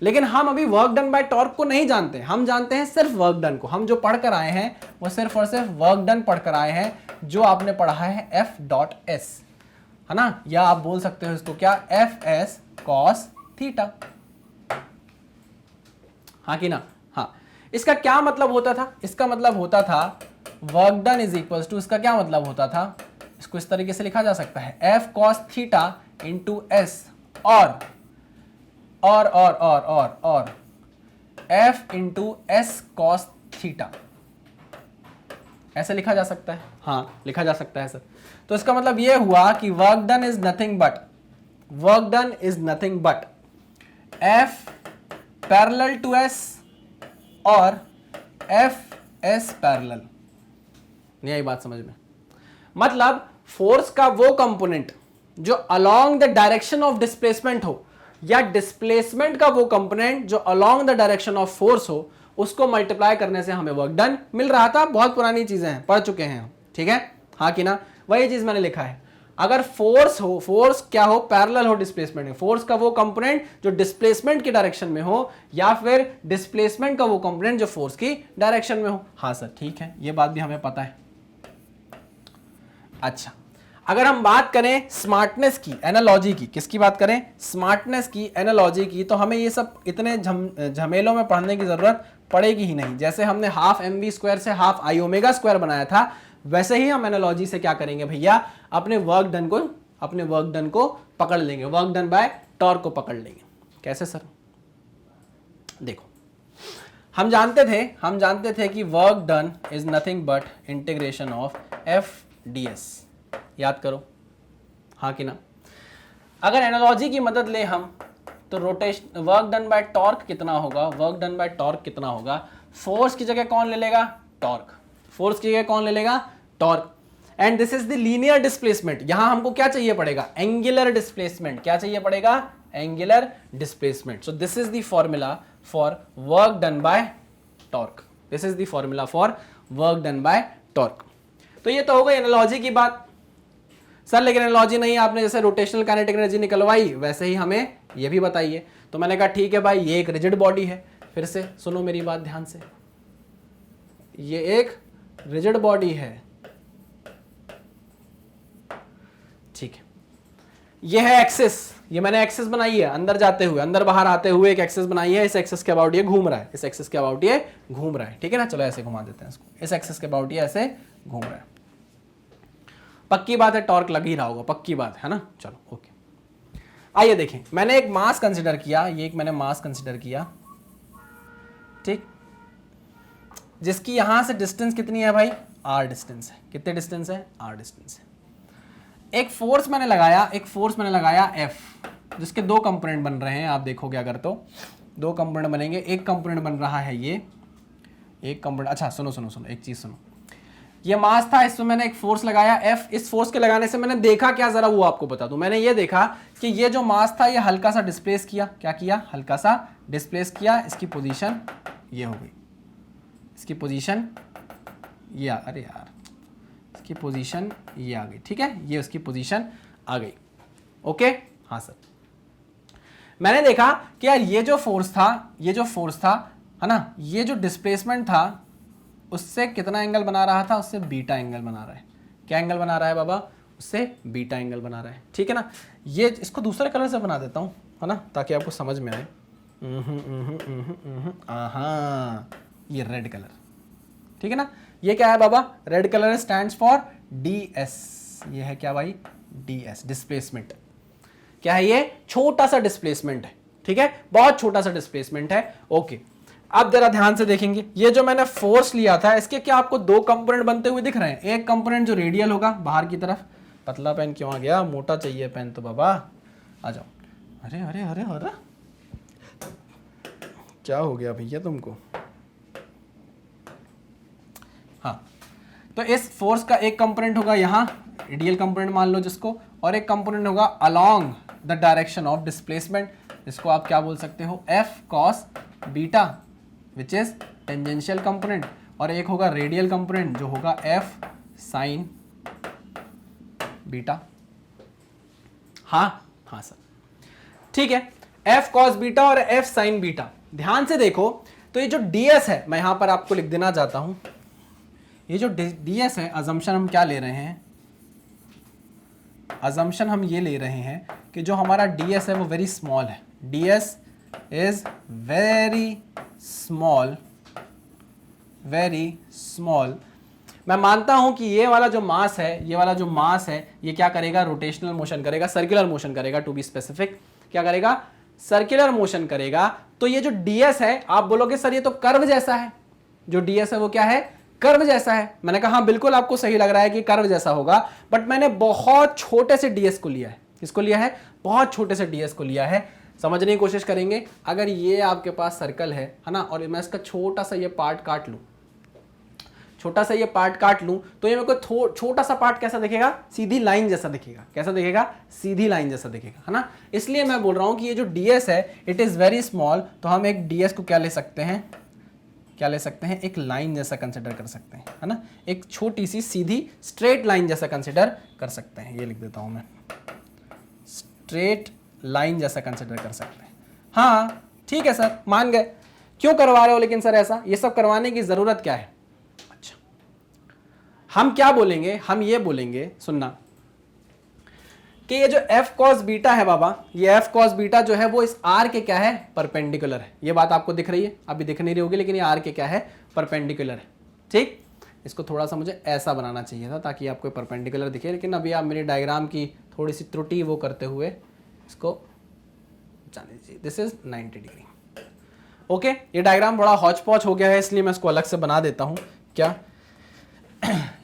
लेकिन हम अभी वर्क डन बाय टॉर्क को नहीं जानते, हम जानते हैं सिर्फ वर्क डन को। हम जो पढ़ कर आए हैं वो सिर्फ और सिर्फ वर्क डन पढ़ कर आए हैं, जो आपने पढ़ा है F.S, है ना? या आप बोल सकते हो इसको क्या? Fs cos theta. हाँ कि ना? हाँ। इसका क्या मतलब होता था? इसका मतलब होता था work done is equals to, इसका क्या मतलब होता था? इसको इस तरीके से लिखा जा सकता है F cos theta into S और F into S cos theta, ऐसे लिखा जा सकता है, हाँ लिखा जा सकता है सर। तो इसका मतलब ये हुआ कि work done is nothing but F parallel to S और F S पैरेलल। नहीं आई बात समझ में? मतलब फोर्स का वो कंपोनेंट जो along the direction of displacement हो, या डिस्प्लेसमेंट का वो कंपोनेंट जो along the direction of force हो, उसको मल्टीप्लाई करने से हमें वर्क डन मिल रहा था। बहुत पुरानी चीजें हैं, पढ़ चुके हैं हम, ठीक है, हाँ कि ना? वही चीज मैंने लिखा है। अगर फोर्स हो, फोर्स क्या हो, पैरेलल हो डिस्प्लेसमेंट में, फोर्स का वो कंपोनेंट जो डिस्प्लेसमेंट की डायरेक्शन में हो, या फिर डिस्प्लेसमेंट का वो कंपोनेंट जो फोर्स की डायरेक्शन में हो। हाँ सर ठीक है, ये बात भी हमें पता है। अच्छा, अगर हम बात करें स्मार्टनेस की, एनालॉजी की, किसकी बात करें? स्मार्टनेस की, एनालॉजी की, तो हमें ये सब इतने झमेलों में पढ़ने की जरूरत पड़ेगी ही नहीं। जैसे हमने हाफ mv² से हाफ i⍵² बनाया था, वैसे ही हम एनालॉजी से क्या करेंगे भैया, अपने वर्क डन को पकड़ लेंगे, वर्क डन बाय टॉर्क को पकड़ लेंगे। कैसे सर? देखो, हम जानते थे कि work done is nothing but integration of F ds, याद करो, हाँ कि ना? अगर एनालॉजी की मदद ले हम, तो rotation work done by torque कितना होगा? फोर्स की जगह कौन ले लेगा? Torque. And this is the linear displacement. यहां हमको क्या चाहिए पड़ेगा? Angular displacement. क्या चाहिए पड़ेगा? Angular displacement. So this is the formula for work done by torque. तो ये तो हो गई एनालॉजी की बात सर, लेकिन एनालॉजी नहीं, आपने जैसे रोटेशनल काइनेटिक एनर्जी निकलवाई, वैसे ही हमें ये भी बताइए। तो मैंने कहा ठीक है भाई, ये एक रिजिड बॉडी है। फिर से सुनो मेरी बात ध्यान से, ये एक रिजिड बॉडी है, ठीक है। ये है एक्सिस, ये मैंने एक्सिस बनाई है, अंदर जाते हुए, अंदर बाहर आते हुए एक एक्सिस बनाई है। इस एक्सिस के अबाउट ये घूम रहा है, ठीक है ना? चलो ऐसे घुमा देते हैं इसको, इस एक्सिस के अबाउट ये ऐसे घूम रहा है। पक्की बात है, टॉर्क लग ही रहा होगा, पक्की बात है ना? चलो ओके, आइए देखें। मैंने एक मास कंसिडर किया, ठीक, जिसकी यहां से डिस्टेंस कितनी है भाई? r डिस्टेंस है। कितने डिस्टेंस है? r डिस्टेंस है। एक फोर्स मैंने लगाया F, जिसके दो कंपोनेंट बन रहे हैं। आप देखोगे अगर तो दो कंपोनेंट बनेंगे। एक कंपोनेंट बन रहा है ये, एक कंपोनेंट, अच्छा सुनो, एक चीज सुनो। ये मास था, इसमें मैंने एक फोर्स लगाया F। इस फोर्स के लगाने से मैंने देखा क्या, जरा वो आपको बता दूं। मैंने ये देखा कि ये जो मास था, ये हल्का सा डिस्प्लेस किया। क्या किया? हल्का सा डिस्प्लेस किया। इसकी पोजीशन ये हो गई, इसकी पोजीशन ये, अरे यार, इसकी पोजीशन ये आ गई, ठीक है, ये उसकी पोजीशन आ गई। ओके, हाँ सर। मैंने देखा कि यार ये जो फोर्स था है ना, ये जो डिस्प्लेसमेंट था उससे कितना एंगल बना रहा था? उससे बीटा एंगल बना रहा है। क्या एंगल बना रहा है बाबा? उससे बीटा एंगल बना रहा है, ठीक है ना? ये इसको दूसरे कलर से बना देता हूँ, है ना, ताकि आपको समझ में आए। ये रेड कलर, ठीक है ना? ये क्या है बाबा? Red colour stands for ds। ये है क्या भाई? ds, displacement. क्या है ये? छोटा सा डिस्प्लेसमेंट है, ठीक है, बहुत छोटा सा डिस्प्लेसमेंट है। ओके, अब जरा ध्यान से देखेंगे, ये जो मैंने फोर्स लिया था, इसके क्या आपको दो कंपोनेंट बनते हुए दिख रहे हैं? एक कंपोनेंट जो रेडियल होगा बाहर की तरफ, पतला पेन क्यों आ गया? मोटा चाहिए पेन तो बाबा, आ जाओ। अरे अरे अरे अरे, क्या हो गया भैया तुमको? हाँ, तो इस फोर्स का एक कंपोनेंट होगा यहाँ, रेडियल कंपोनेंट मान लो जिसको, और एक कंपोनेंट होगा along the direction of displacement, जिसको आप क्या बोल सकते हो? F cos beta, which is tangential component, और एक होगा रेडियल कंपोनेंट जो होगा F sin बीटा। हाँ सर, ठीक है, F cos बीटा और F sin बीटा। ध्यान से देखो, तो ये जो ds है, मैं यहां पर आपको लिख देना चाहता हूं, ये जो ds है, अजम्पशन हम क्या ले रहे हैं? अजम्पशन हम ये ले रहे हैं कि जो हमारा ds है वो वेरी स्मॉल है। ds is very small. मैं मानता हूं कि ये वाला जो मास है, ये क्या करेगा? रोटेशनल मोशन करेगा, सर्कुलर मोशन करेगा, टू बी स्पेसिफिक। क्या करेगा, सर्कुलर मोशन करेगा। तो ये जो ds है, आप बोलोगे सर ये तो कर्व जैसा है, जो ds है वो क्या है, कर्व जैसा है। मैंने कहा हाँ बिल्कुल आपको सही लग रहा है कि कर्व जैसा होगा, बट मैंने बहुत छोटे से ds को लिया है। किसको लिया है, बहुत छोटे से ds को लिया है। समझने की कोशिश करेंगे, अगर ये आपके पास सर्कल है ना, और मैं इसका छोटा सा ये पार्ट काट लूं, छोटा सा ये पार्ट काट लूं, तो ये मेरे को छोटा सा पार्ट कैसा दिखेगा, सीधी लाइन जैसा दिखेगा। कैसा दिखेगा, सीधी लाइन जैसा दिखेगा, है ना। इसलिए मैं बोल रहा हूं कि ये जो ds है इट इज वेरी स्मॉल, तो हम एक ds को क्या ले सकते हैं, क्या ले सकते हैं, एक लाइन जैसा कंसिडर कर सकते हैं, है ना। एक छोटी सी सीधी स्ट्रेट लाइन जैसा कंसिडर कर सकते हैं। ये लिख देता हूं मैं, स्ट्रेट लाइन जैसा कंसिडर कर सकते हैं। हाँ ठीक है सर, मान गए। क्यों करवा रहे हो लेकिन सर ऐसा, ये सब करवाने की जरूरत क्या है। अच्छा, हम क्या बोलेंगे, हम ये बोलेंगे, सुनना, कि ये जो f cos बीटा है बाबा, ये f cos बीटा जो है वो इस r के क्या है, परपेंडिकुलर है। ये बात आपको दिख रही है, अभी दिख नहीं रही होगी, लेकिन ये r के क्या है, परपेंडिकुलर है। ठीक, इसको थोड़ा सा मुझे ऐसा बनाना चाहिए था ताकि आपको परपेंडिकुलर दिखे, लेकिन अभी आप मेरी डायग्राम की थोड़ी सी त्रुटि वो करते हुए इसको जाने दीजिए। This is 90 degree. ओके, ये डायग्राम बड़ा हौच पौच हो गया है, इसलिए मैं इसको अलग से बना देता हूँ। क्या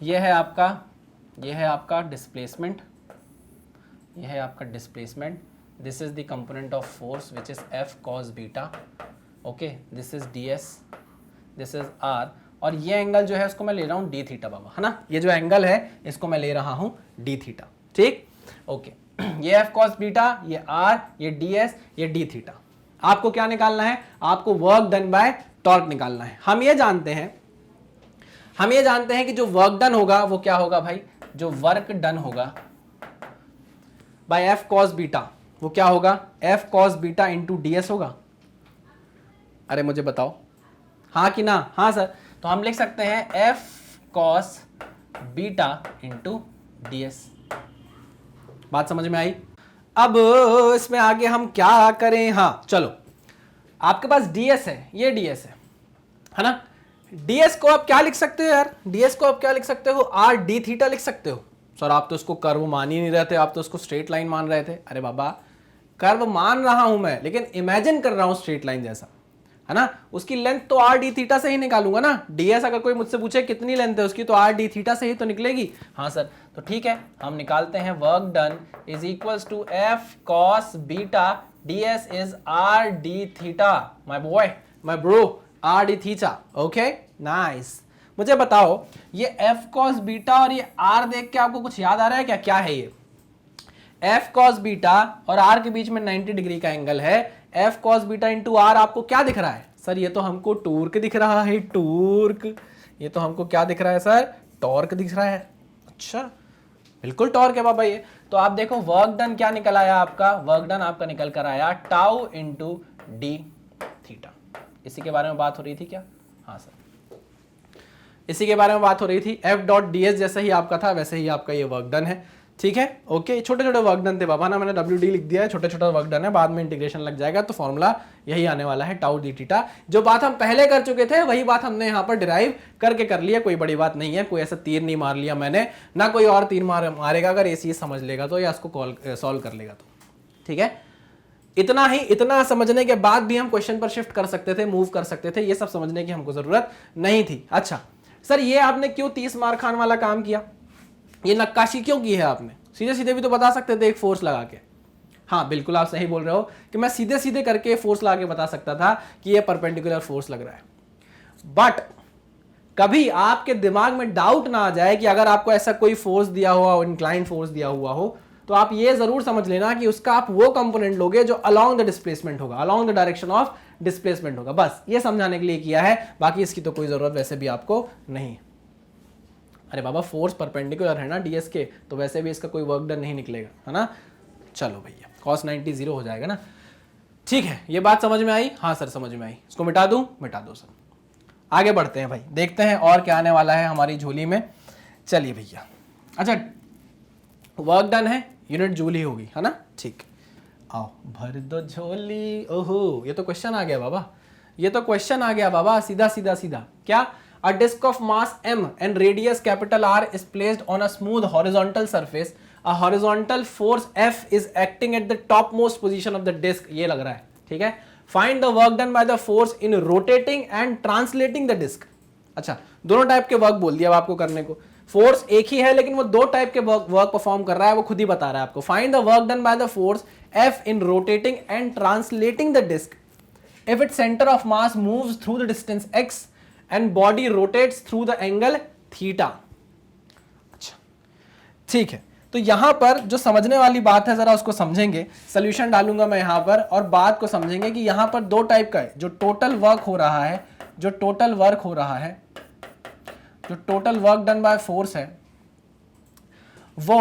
ये है आपका, ये है आपका डिस्प्लेसमेंट, ये है आपका displacement. This is the component of force which is f cos beta. Okay, this is ds, this is r, और ये एंगल जो है उसको मैं ले रहा हूँ d थीटा बाबा, है ना। ये जो एंगल है इसको मैं ले रहा हूँ d थीटा। ठीक, ओके, ये f cos बीटा, ये r, ये ds, ये d थीटा। आपको क्या निकालना है, आपको वर्क डन बाय टॉर्क निकालना है। हम ये जानते हैं, हम ये जानते हैं कि जो वर्क डन होगा वो क्या होगा भाई, जो वर्क डन होगा बाय f cos बीटा वो क्या होगा, f cos beta into ds होगा। अरे मुझे बताओ हाँ कि ना, हाँ सर। तो हम लिख सकते हैं f cos beta into ds। बात समझ में आई। अब इसमें आगे हम क्या करें, हाँ चलो, आपके पास ds है, ये ds है ना। ds को आप क्या लिख सकते हो यार, ds को आप क्या लिख सकते हो, r d थीटा लिख सकते हो। सर आप तो इसको कर्व मान ही नहीं रहे थे, आप तो इसको स्ट्रेट लाइन मान रहे थे। अरे बाबा, कर्व मान रहा हूं मैं, लेकिन इमेजिन कर रहा हूं स्ट्रेट लाइन जैसा, है ना। उसकी लेंथ तो आर डी थीटा से ही निकालूंगा ना। ds अगर कोई मुझसे पूछे कितनी लेंथ है उसकी, तो आर डी थीटा से ही तो निकलेगी। हाँ सर, तो ठीक है, हम निकालते हैं work done is equals to f cos beta, ds is R D theta. My boy, my bro, R D theta. Okay, nice. मुझे बताओ, ये f cos बीटा और ये r देख के आपको कुछ याद आ रहा है क्या, क्या है ये। f cos बीटा और r के बीच में 90 डिग्री का एंगल है। f cos beta into r आपको क्या दिख रहा है सर, ये तो हमको टॉर्क दिख रहा है, टॉर्क। ये तो हमको क्या दिख रहा है सर, टॉर्क दिख रहा है। अच्छा, बिल्कुल टॉर्क है बाबा ये। तो आप देखो वर्क डन क्या निकल आया आपका, वर्क डन आपका निकल कर आया टाउ इंटू डी थीटा। इसी के बारे में बात हो रही थी क्या, हाँ सर, इसी के बारे में बात हो रही थी। f डॉट डी एस जैसा ही आपका था वैसे ही आपका ये वर्क डन है। ठीक है, ओके, छोटे छोटे वर्क डन थे बाबा ना, मैंने WD लिख दिया है, छोटे छोटे वर्क डन है, बाद में इंटीग्रेशन लग जाएगा तो फॉर्मूला यही आने वाला है, टाउ डी थीटा। जो बात हम पहले कर चुके थे वही बात हमने यहाँ पर डिराइव करके कर लिया, कोई बड़ी बात नहीं है, कोई ऐसा तीर नहीं मार लिया मैंने, ना कोई और तीर मारेगा अगर ये चीज समझ लेगा तो, या इसको सॉल्व कर लेगा तो। ठीक है, इतना ही, इतना समझने के बाद भी हम क्वेश्चन पर शिफ्ट कर सकते थे, मूव कर सकते थे, ये सब समझने की हमको जरूरत नहीं थी। अच्छा सर, ये आपने क्यों 30 मार खान वाला काम किया, ये नक्काशी क्यों की है आपने, सीधे सीधे भी तो बता सकते थे एक फोर्स लगा के। हाँ बिल्कुल आप सही बोल रहे हो कि मैं सीधे सीधे करके फोर्स लगा के बता सकता था कि ये परपेंडिकुलर फोर्स लग रहा है, बट कभी आपके दिमाग में डाउट ना आ जाए कि अगर आपको ऐसा कोई फोर्स दिया हुआ, इंक्लाइंड फोर्स दिया हुआ हो, तो आप ये जरूर समझ लेना कि उसका आप वो कंपोनेंट लोगे जो अलोंग द डिस्प्लेसमेंट होगा, along the direction of displacement होगा। बस ये समझाने के लिए किया है, बाकी इसकी तो कोई जरूरत वैसे भी आपको नहीं। अरे बाबा, फोर्स परपेंडिकुलर है ना ds के, तो वैसे भी इसका कोई वर्क डन नहीं निकलेगा, है ना। चलो भैया, cos 90 0 हो जाएगा ना। ठीक है, ये बात समझ में आई, हाँ सर समझ में आई। इसको मिटा दूं, मिटा दो सर। आगे बढ़ते हैं भाई, देखते हैं और क्या आने वाला है हमारी झोली में। चलिए भैया, अच्छा वर्क डन है, यूनिट जूल ही होगी, है ना। ठीक, आओ भर दो झोली। ओहो, ये तो क्वेश्चन आ गया बाबा, ये तो क्वेश्चन आ गया बाबा, सीधा सीधा सीधा। क्या, a disk of mass m and radius capital R is placed on a smooth horizontal surface a horizontal force F is acting at the top most position of the disc, ये लग रहा है, ठीक है। Find the work done by the force in rotating and translating the disc. अच्छा, दोनों type के work बोल दिया अब आपको करने को। फोर्स एक ही है लेकिन वो दो टाइप के वर्क परफॉर्म कर रहा है, वो खुद ही बता रहा है आपको। Find the work done by the force F in rotating and translating the disc if its center of mass moves through the distance x and body rotates through the angle theta। अच्छा, ठीक है, तो यहां पर जो समझने वाली बात है जरा उसको समझेंगे। सोल्यूशन डालूंगा मैं यहां पर और बात को समझेंगे कि यहां पर दो टाइप का है। जो टोटल वर्क हो रहा है, जो टोटल वर्क हो रहा है, जो total work done by force है, वो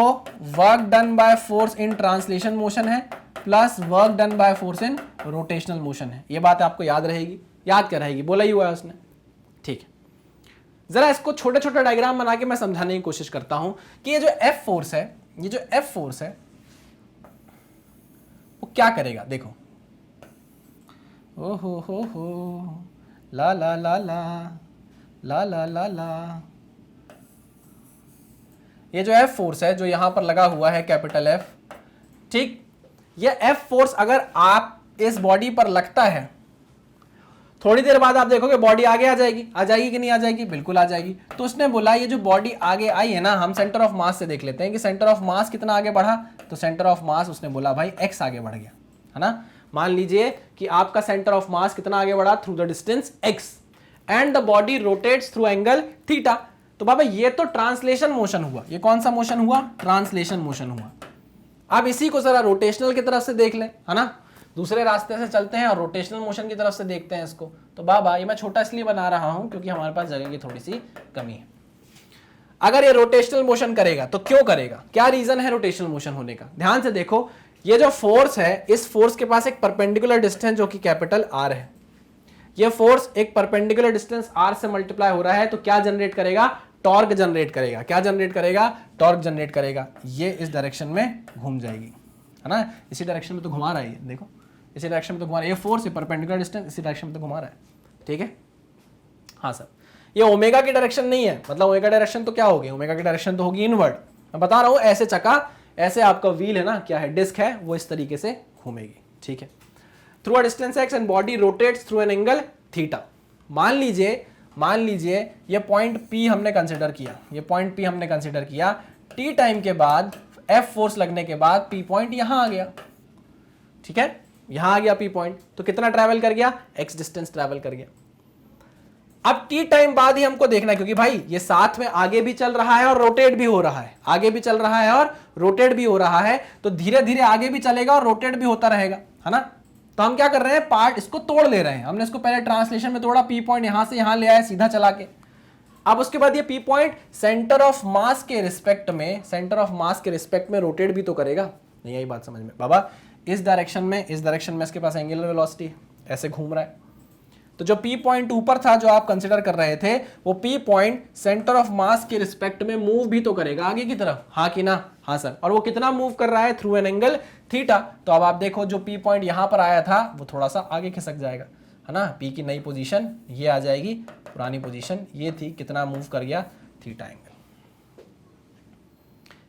work done by force in translation motion है plus work done by force in rotational motion है। ये बात आपको याद रहेगी, याद क्या रहेगी, बोला ही हुआ है उसने, ठीक है। जरा इसको छोटे छोटे डायग्राम बना के मैं समझाने की कोशिश करता हूं कि ये जो F फोर्स है, ये जो F फोर्स है वो क्या करेगा। देखो, ओ हो ला ला ला ला ला ला ला ला। ये जो F फोर्स है जो यहां पर लगा हुआ है कैपिटल F, ठीक, ये F फोर्स अगर आप इस बॉडी पर लगता है, थोड़ी देर बाद आप देखोगे बॉडी आगे आ जाएगी कि नहीं आ जाएगी, बिल्कुल आ जाएगी। तो उसने बोला ये जो बॉडी आगे आई है ना, हम सेंटर ऑफ मास से देख लेते हैं कि सेंटर ऑफ मास कितना आगे बढ़ा। तो सेंटर ऑफ मास उसने बोला भाई x आगे बढ़ गया, है ना। मान लीजिए कि आपका सेंटर ऑफ मास कितना आगे बढ़ा, through the distance x and the body rotates through angle theta. तो बाबा ये तो ट्रांसलेशन मोशन हुआ। ये कौन सा मोशन हुआ, ट्रांसलेशन मोशन हुआ। अब इसी को जरा रोटेशनल की तरफ से देख लें, है ना, दूसरे रास्ते से चलते हैं और रोटेशनल मोशन की तरफ से देखते हैं इसको। तो बाबा ये मैं छोटा इसलिए बना रहा हूं क्योंकि हमारे पास जगह की थोड़ी सी कमी है। अगर ये रोटेशनल मोशन करेगा तो क्यों करेगा, क्या रीजन है रोटेशनल मोशन होने का, ध्यान से देखो। ये जो फोर्स है, इस फोर्स के पास एक परपेंडिकुलर डिस्टेंस जो कि कैपिटल R है। ये फोर्स एक परपेंडिकुलर डिस्टेंस R से मल्टीप्लाई हो रहा है, तो क्या जनरेट करेगा, टॉर्क जनरेट करेगा। क्या जनरेट करेगा, टॉर्क जनरेट करेगा। ये इस डायरेक्शन में घूम जाएगी, है ना, इसी डायरेक्शन में तो घुमा रहा है, ये देखो इसी डायरेक्शन में तो घुमा रहा है। ये फोर्स है परपेंडिकुलर डिस्टेंस, इसी डायरेक्शन में तो घुमा रहा है, ठीक है। हाँ सर, ये ओमेगा की डायरेक्शन नहीं है, मतलब ओमेगा डायरेक्शन तो क्या होगी, ओमेगा की डायरेक्शन तो होगी इनवर्ड। मैं बता रहा हूं ऐसे चक्का, ऐसे आपका व्हील है ना, क्या है, डिस्क है, वो इस तरीके से घूमेगी, ठीक है। Through a distance x and body rotates through an angle theta. मान लीजिए ये पॉइंट P हमने कंसीडर किया, ये पॉइंट P हमने कंसीडर किया। t टाइम के बाद F फोर्स लगने के बाद P पॉइंट यहां आ गया, ठीक है, यहां आ गया P पॉइंट। तो कितना ट्रैवल कर गया, x डिस्टेंस ट्रैवल कर गया। अब t टाइम बाद ही हमको देखना है, क्योंकि भाई ये साथ में आगे भी चल रहा है और रोटेट भी हो रहा है, आगे भी चल रहा है और रोटेट भी हो रहा है, तो धीरे धीरे आगे भी चलेगा और रोटेट भी होता रहेगा, है ना। तो हम क्या कर रहे हैं, पार्ट इसको तोड़ ले रहे हैं। हमने इसको पहले ट्रांसलेशन में तोड़ा, P पॉइंट यहां से यहां ले आया सीधा चला के। अब उसके बाद ये P point centre of mass के रिस्पेक्ट में, सेंटर ऑफ मास के रिस्पेक्ट में रोटेट भी तो करेगा। नहीं आई बात समझ में बाबा, इस डायरेक्शन में इसके पास एंगुलर वेलोसिटी ऐसे घूम रहा है। तो जो P पॉइंट ऊपर था जो आप कंसिडर कर रहे थे, वो P point centre of mass के रिस्पेक्ट में मूव भी तो करेगा आगे की तरफ, हाँ कि ना, हाँ सर। और वो कितना मूव कर रहा है, थ्रू एन एंगल थीटा। तो अब आप देखो जो P पॉइंट यहां पर आया था वो थोड़ा सा आगे खिसक जाएगा, है ना। P की नई पोजीशन ये आ जाएगी, पुरानी पोजीशन ये थी, कितना मूव कर गया, थीटा एंगल।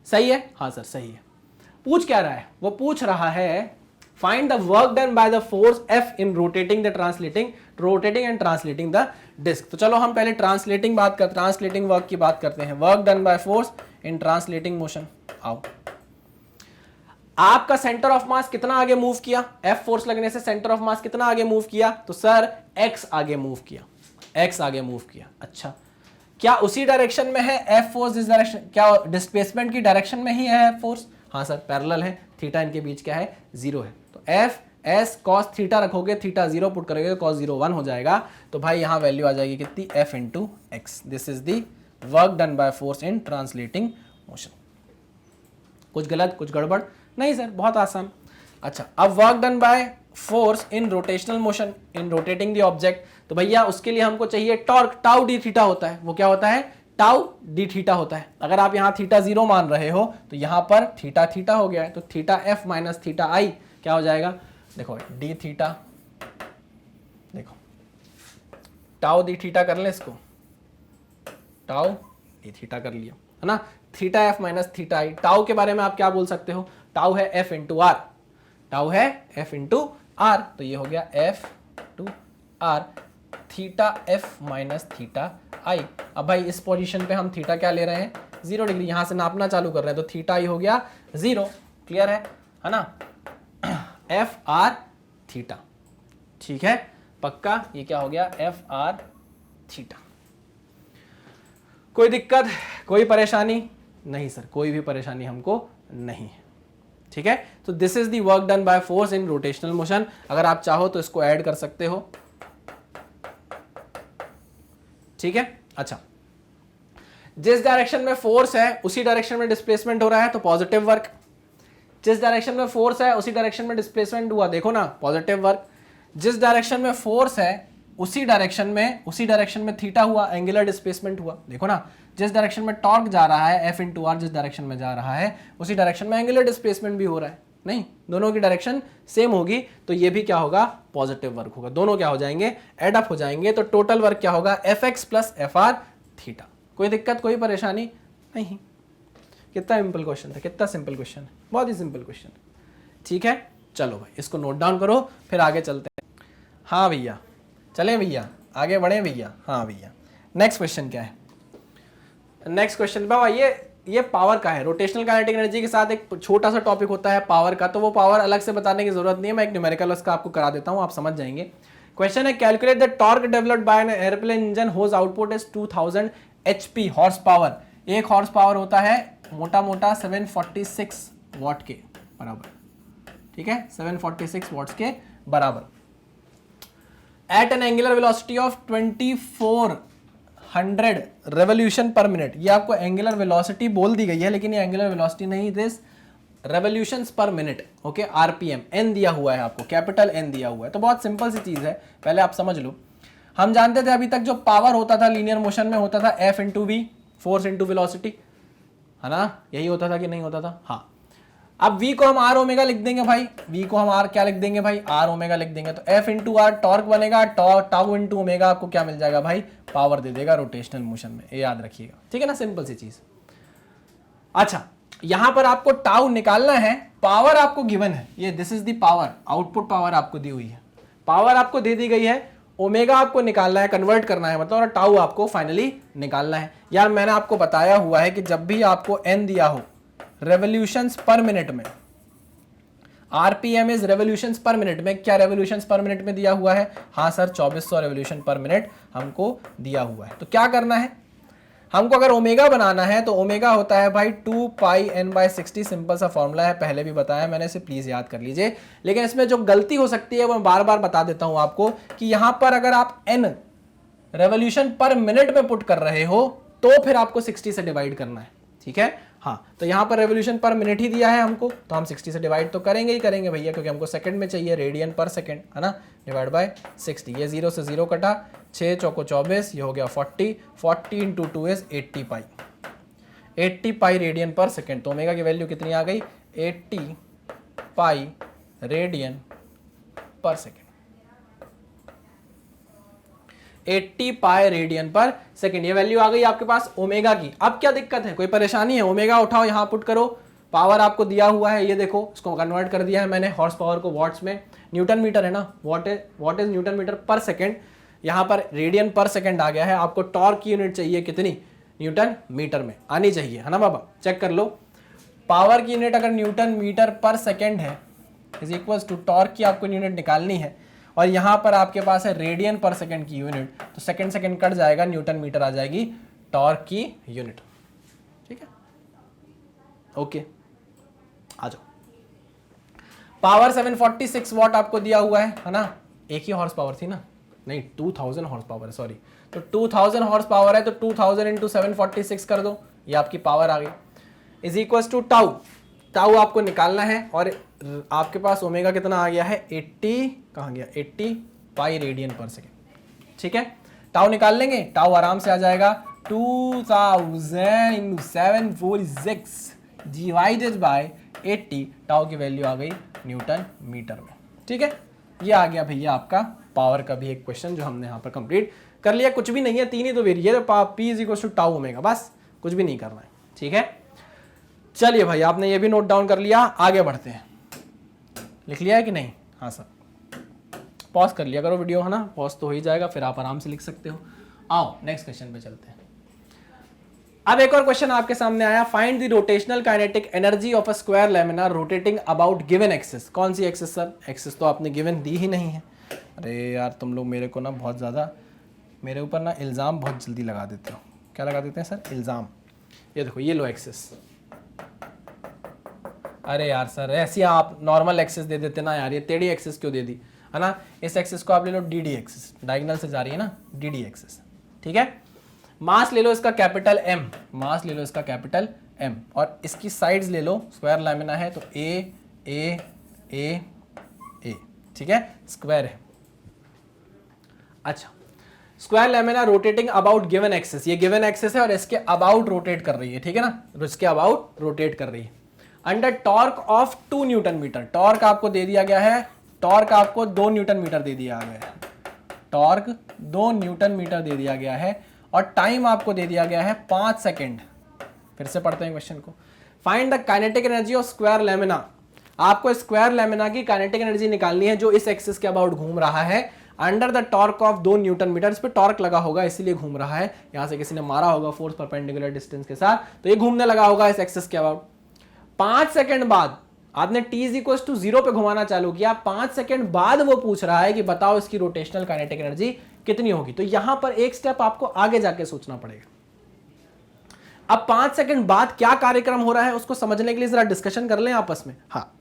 सही है, हाँ सर सही है। पूछ क्या रहा है, वो पूछ रहा है find the work done by the force F in rotating and translating the disk। तो चलो हम पहले ट्रांसलेटिंग वर्क की बात करते हैं। Work done by force in translating motion. आओ, आपका सेंटर ऑफ मास कितना आगे मूव किया, F फोर्स लगने से सेंटर ऑफ मास कितना आगे मूव किया, तो सर x आगे मूव किया, अच्छा, क्या उसी डायरेक्शन में है F फोर्स, इस डायरेक्शन, क्या डिस्प्लेसमेंट की डायरेक्शन में ही है F फोर्स, हाँ सर पैरेलल है, थीटा इनके बीच क्या है, 0 है। तो F S cos थीटा रखोगे, थीटा 0 पुट करोगे, cos 0 1 हो जाएगा। तो भाई यहां वैल्यू आ जाएगी कितनी, F into x. This is the work done by force in translating motion. कुछ गलत, कुछ गड़बड़ नहीं सर, बहुत आसान। अच्छा, अब work done by force in rotational motion in rotating the object. तो भैया उसके लिए हमको चाहिए टॉर्क, टाउ डी थीटा होता है। वो क्या होता है, टाउ डी थीटा होता है। अगर आप यहाँ थीटा 0 मान रहे हो तो यहाँ पर थीटा थीटा हो गया है, तो थीटा एफ माइनस थीटा आई क्या हो जाएगा, देखो डी थीटा, देखो टाउ डी थीटा कर ले इसको, टाउ डी थीटा कर लिया, है ना। थीटा एफ माइनस थीटा आई। टाउ के बारे में आप क्या बोल सकते हो, टाउ है एफ इंटू आर, टाउ है एफ इंटू आर, तो ये हो गया F to R theta F minus theta I. अब भाई इस पोजीशन पे हम थीटा क्या ले रहे हैं 0 डिग्री, यहां से नापना चालू कर रहे हैं तो थीटा आई हो गया 0। क्लियर है ना, एफ आर थीटा, ठीक है पक्का, ये क्या हो गया एफ आर थीटा। कोई दिक्कत, कोई परेशानी नहीं सर, कोई भी परेशानी हमको नहीं है, ठीक है। तो this is the work done by force in rotational motion. अगर आप चाहो तो इसको ऐड कर सकते हो, ठीक है। अच्छा, जिस डायरेक्शन में फोर्स है उसी डायरेक्शन में डिस्प्लेसमेंट हो रहा है तो पॉजिटिव वर्क, जिस डायरेक्शन में फोर्स है उसी डायरेक्शन में डिस्प्लेसमेंट हुआ, देखो ना पॉजिटिव वर्क। जिस डायरेक्शन में फोर्स है उसी डायरेक्शन में थीटा हुआ, एंगुलर डिस्प्लेसमेंट हुआ, देखो ना। जिस डायरेक्शन में टॉर्क जा रहा है एफ इंटू आर, जिस डायरेक्शन में जा रहा है उसी डायरेक्शन में एंगुलर डिस्प्लेसमेंट भी हो रहा है, नहीं दोनों की डायरेक्शन सेम होगी तो ये भी क्या होगा पॉजिटिव वर्क होगा, दोनों क्या हो जाएंगे एड अप हो जाएंगे, तो टोटल वर्क क्या होगा F x plus F R theta. कोई दिक्कत, कोई परेशानी नहीं। कितना सिंपल क्वेश्चन था, कितना सिंपल क्वेश्चन है, बहुत ही सिंपल क्वेश्चन, ठीक है। चलो भाई इसको नोट डाउन करो, फिर आगे चलते हैं। हाँ भैया चलें भैया, आगे बढ़े भैया। हाँ भैया, नेक्स्ट क्वेश्चन क्या है, नेक्स्ट क्वेश्चन बाबा ये पावर का है। रोटेशनल काइनेटिक एनर्जी के साथ एक छोटा सा टॉपिक होता है पावर का, तो वो पावर अलग से बताने की जरूरत नहीं है, मैं एक न्यूमेरिकल उसका आपको करा देता हूँ, आप समझ जाएंगे। क्वेश्चन है calculate the torque developed by an airplane engine whose output is 2000 HP horse power. एक हॉर्स पावर होता है मोटा मोटा 746 वॉट के बराबर, ठीक है 746 वॉट्स के बराबर। At an angular velocity of 2400 revolution per minute. ये आपको एंगुलर वेलोसिटी बोल दी गई है लेकिन ये एंगुलर वेलोसिटी नहीं, this revolutions per minute, okay RPM, N दिया हुआ है आपको, कैपिटल एन दिया हुआ है। तो बहुत सिंपल सी चीज है, पहले आप समझ लो। हम जानते थे अभी तक जो पावर होता था लीनियर मोशन में होता था F into V, force into velocity, है ना, यही होता था कि नहीं होता था। हाँ, अब v को हम आर ओमेगा लिख देंगे भाई, v को हम आर क्या लिख देंगे भाई, आर ओमेगा लिख देंगे, तो f इंटू आर टॉर्क बनेगा, टाउ इंटू ओमेगा आपको क्या मिल जाएगा भाई, पावर दे देगा रोटेशनल मोशन में, ये याद रखिएगा, ठीक है ना, सिंपल सी चीज। अच्छा, यहां पर आपको टाउ निकालना है, पावर आपको गिवन है, ये this is the power, output power आपको दी हुई है, पावर आपको दे दी गई है, ओमेगा आपको निकालना है, कन्वर्ट करना है मतलब, और टाउ आपको फाइनली निकालना है। यार मैंने आपको बताया हुआ है कि जब भी आपको एन दिया हो रेवोल्यूशंस पर मिनट में, RPM is revolutions per minute में, क्या रेवोल्यूशंस पर मिनट में दिया हुआ है, हाँ सर 2400 रेवोल्यूशन पर मिनट हमको दिया हुआ है। तो क्या करना है हमको, अगर ओमेगा बनाना है तो ओमेगा होता है भाई 2 पाई n/60, सिंपल सा फॉर्मूला है, पहले भी बताया मैंने, इसे प्लीज याद कर लीजिए। लेकिन इसमें जो गलती हो सकती है वो मैं बार बार बता देता हूं आपको, कि यहां पर अगर आप n रेवोल्यूशन पर मिनट में पुट कर रहे हो तो फिर आपको 60 से डिवाइड करना है, ठीक है। हाँ, तो यहां पर रेवोल्यूशन पर मिनट ही दिया है हमको, तो हम 60 से डिवाइड तो करेंगे ही करेंगे भैया, क्योंकि हमको सेकंड में चाहिए, रेडियन पर सेकंड, है ना, डिवाइड बाय 60। ये 0 से 0 कटा, 6 चौको 24, ये हो गया 40, 40 into 2 is 80 pi, 80 pi radian पर सेकंड। तो ओमेगा की वैल्यू कितनी आ गई, 80 पाई रेडियन पर सेकंड, 80 पाई रेडियन पर सेकंड, ये वैल्यू आ गई आपके पास ओमेगा की। अब क्या दिक्कत है, कोई परेशानी है, ओमेगा उठाओ यहां पुट करो, पावर आपको दिया हुआ है, ये देखो इसको कन्वर्ट कर दिया है मैंने हॉर्स पावर को वॉट्स में, न्यूटन मीटर है ना, वॉट इज न्यूटन मीटर पर सेकंड, यहां पर रेडियन पर सेकंड आ गया है। आपको टॉर्क की यूनिट चाहिए कितनी, न्यूटन मीटर में आनी चाहिए, है ना बाबा, चेक कर लो। पावर की यूनिट अगर न्यूटन मीटर पर सेकंड है इज इक्वल टू टॉर्क की आपको यूनिट निकालनी है, और यहां पर आपके पास है रेडियन पर सेकंड की यूनिट, तो सेकंड कट जाएगा, न्यूटन मीटर आ जाएगी टॉर्क की यूनिट, ठीक है, ओके आ जाओ। पावर 746 वॉट आपको दिया हुआ है ना, एक ही हॉर्स पावर थी ना, नहीं 2000 हॉर्स पावर है, सॉरी, तो 2000 हॉर्स पावर है, तो 2000 इंटू 746 कर दो, ये आपकी पावर आ गई, is equal to tau, tau आपको निकालना है, और आपके पास ओमेगा कितना आ गया है 80, कहाँ गया 80 पाई रेडियन पर सेकेंड, ठीक है। टाउ निकाल लेंगे, टाउ आराम से आ जाएगा 2000 इंटू 746 डिवाइडेड बाय 80, टाउ की वैल्यू आ गई न्यूटन मीटर में, ठीक है। ये आ गया भैया आपका पावर का भी एक क्वेश्चन जो हमने यहाँ पर कंप्लीट कर लिया, कुछ भी नहीं है, तीन ही तो वेरिएबल है, P is equal to tau omega, बस कुछ भी नहीं करना है, ठीक है। चलिए भाई, आपने ये भी नोट डाउन कर लिया, आगे बढ़ते हैं। लिख लिया है कि नहीं? हाँ सर, पॉज कर लिया करो वीडियो, है ना, पॉज तो हो ही जाएगा, फिर आप आराम से लिख सकते हो। आओ नेक्स्ट क्वेश्चन पे चलते हैं। अब एक और क्वेश्चन आपके सामने आया, find the rotational kinetic energy of a square lamina rotating about given axis. कौन सी एक्सिस सर? एक्सिस तो आपने गिवन दी ही नहीं है। अरे यार तुम लोग मेरे को ना बहुत ज़्यादा, मेरे ऊपर ना इल्ज़ाम बहुत जल्दी लगा देते हो। क्या लगा देते हैं सर? इल्ज़ाम। ये देखो, ये लो एक्सिस। अरे यार सर, ऐसी आप नॉर्मल एक्सिस दे देते ना यार, ये टेढ़ी एक्सिस क्यों दे दी, है ना। इस एक्सिस को आप ले लो डी डी एक्सिस, डायगोनल से जा रही है ना, डी डी एक्सिस, ठीक है। मास ले लो इसका कैपिटल एम, मास ले लो इसका कैपिटल एम, और इसकी साइड्स ले लो, स्क्वायर लैमिना है तो ए ए ए ए, ठीक है, स्क्वायर है। अच्छा, square lamina rotating about given axis, ये गिवन एक्सिस है और इसके अबाउट रोटेट कर रही है, ठीक है ना, इसके अबाउट रोटेट कर रही है under torque of 2 newton metre. Torque आपको दे दिया गया है, टॉर्क आपको 2 न्यूटन मीटर दे दिया गया है, टॉर्क 2 न्यूटन मीटर दे दिया गया है, और टाइम आपको दे दिया गया है 5 सेकेंड। फिर से पढ़ते हैं क्वेश्चन को। Find the kinetic energy of square lamina. आपको स्क्वायर लैमिना की काइनेटिक एनर्जी निकालनी है जो इस एक्सिस के अबाउट घूम रहा है under the torque of 2 newton metre. इस पे टॉर्क लगा होगा इसीलिए घूम रहा है, यहां से किसी ने मारा होगा फोर्स परपेंडिकुलर डिस्टेंस के साथ, तो ये घूमने लगा होगा इस एक्सिस के अबाउट। 5 सेकंड बाद आपने t इक्वल्स टू 0 पे घुमाना चालू किया, 5 सेकंड बाद वो पूछ रहा है कि बताओ इसकी रोटेशनल काइनेटिक एनर्जी कितनी होगी। तो यहां पर एक स्टेप आपको आगे जाके सोचना पड़ेगा। अब 5 सेकंड बाद क्या कार्यक्रम हो रहा है उसको समझने के लिए जरा डिस्कशन कर लें आपस में। हाँ,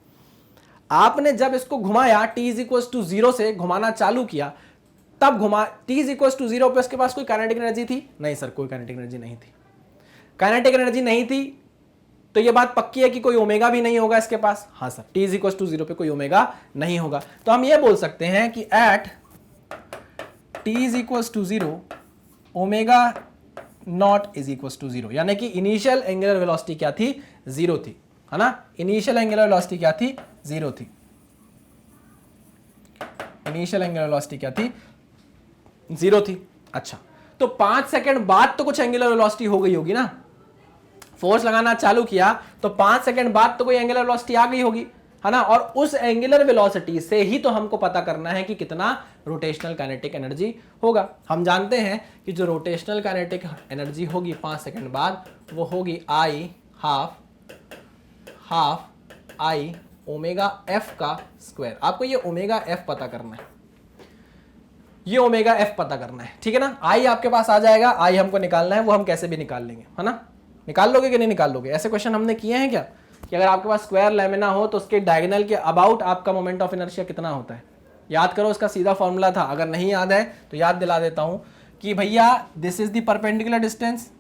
आपने जब इसको घुमाया t इक्वल्स टू 0 से घुमाना चालू किया, तब घुमा t इक्वल्स टू 0 पे उसके पास कोई काइनेटिक एनर्जी थी? नहीं सर, कोई काइनेटिक एनर्जी नहीं थी। काइनेटिक एनर्जी नहीं थी तो ये बात पक्की है कि कोई ओमेगा भी नहीं होगा इसके पास। हाँ sir, t is equal to 0 पे कोई ओमेगा नहीं होगा। तो हम ये बोल सकते हैं कि at t is equal to 0 omega not is equal to 0, यानी कि इनिशियल एंगुलर वेलोसिटी क्या थी? 0 थी, है ना। इनिशियल एंगुलर वेलोसिटी क्या थी? 0 थी। इनिशियल एंगुलर वेलोसिटी क्या थी? 0 थी। अच्छा, तो 5 सेकंड बाद तो कुछ एंगुलर वेलोसिटी हो गई होगी ना, फोर्स लगाना चालू किया तो 5 सेकंड बाद तो कोई एंगुलर वेलोसिटी आ गई होगी, है ना। और उस एंगुलर वेलोसिटी से ही तो हमको पता करना है कि कितना रोटेशनल काइनेटिक एनर्जी होगा। हम जानते हैं कि जो रोटेशनल काइनेटिक एनर्जी होगी 5 सेकंड बाद, वो होगी आई हाफ आई ओमेगा एफ का स्क्वायर। आपको ये ओमेगा एफ पता करना है, ये ओमेगा एफ पता करना है, ठीक है ना। आई आपके पास आ जाएगा, आई हमको निकालना है, वो हम कैसे भी निकाल लेंगे, है ना। निकाल लोगे कि नहीं निकाल लोगे? ऐसे क्वेश्चन हमने किए हैं क्या कि अगर आपके पास स्क्वायर लैमिना हो तो उसके डायगोनल के अबाउट आपका मोमेंट ऑफ इनर्शिया कितना होता है? याद करो, उसका सीधा फॉर्मूला था, अगर नहीं याद है तो याद दिला देता हूं कि भैया this is the perpendicular distance,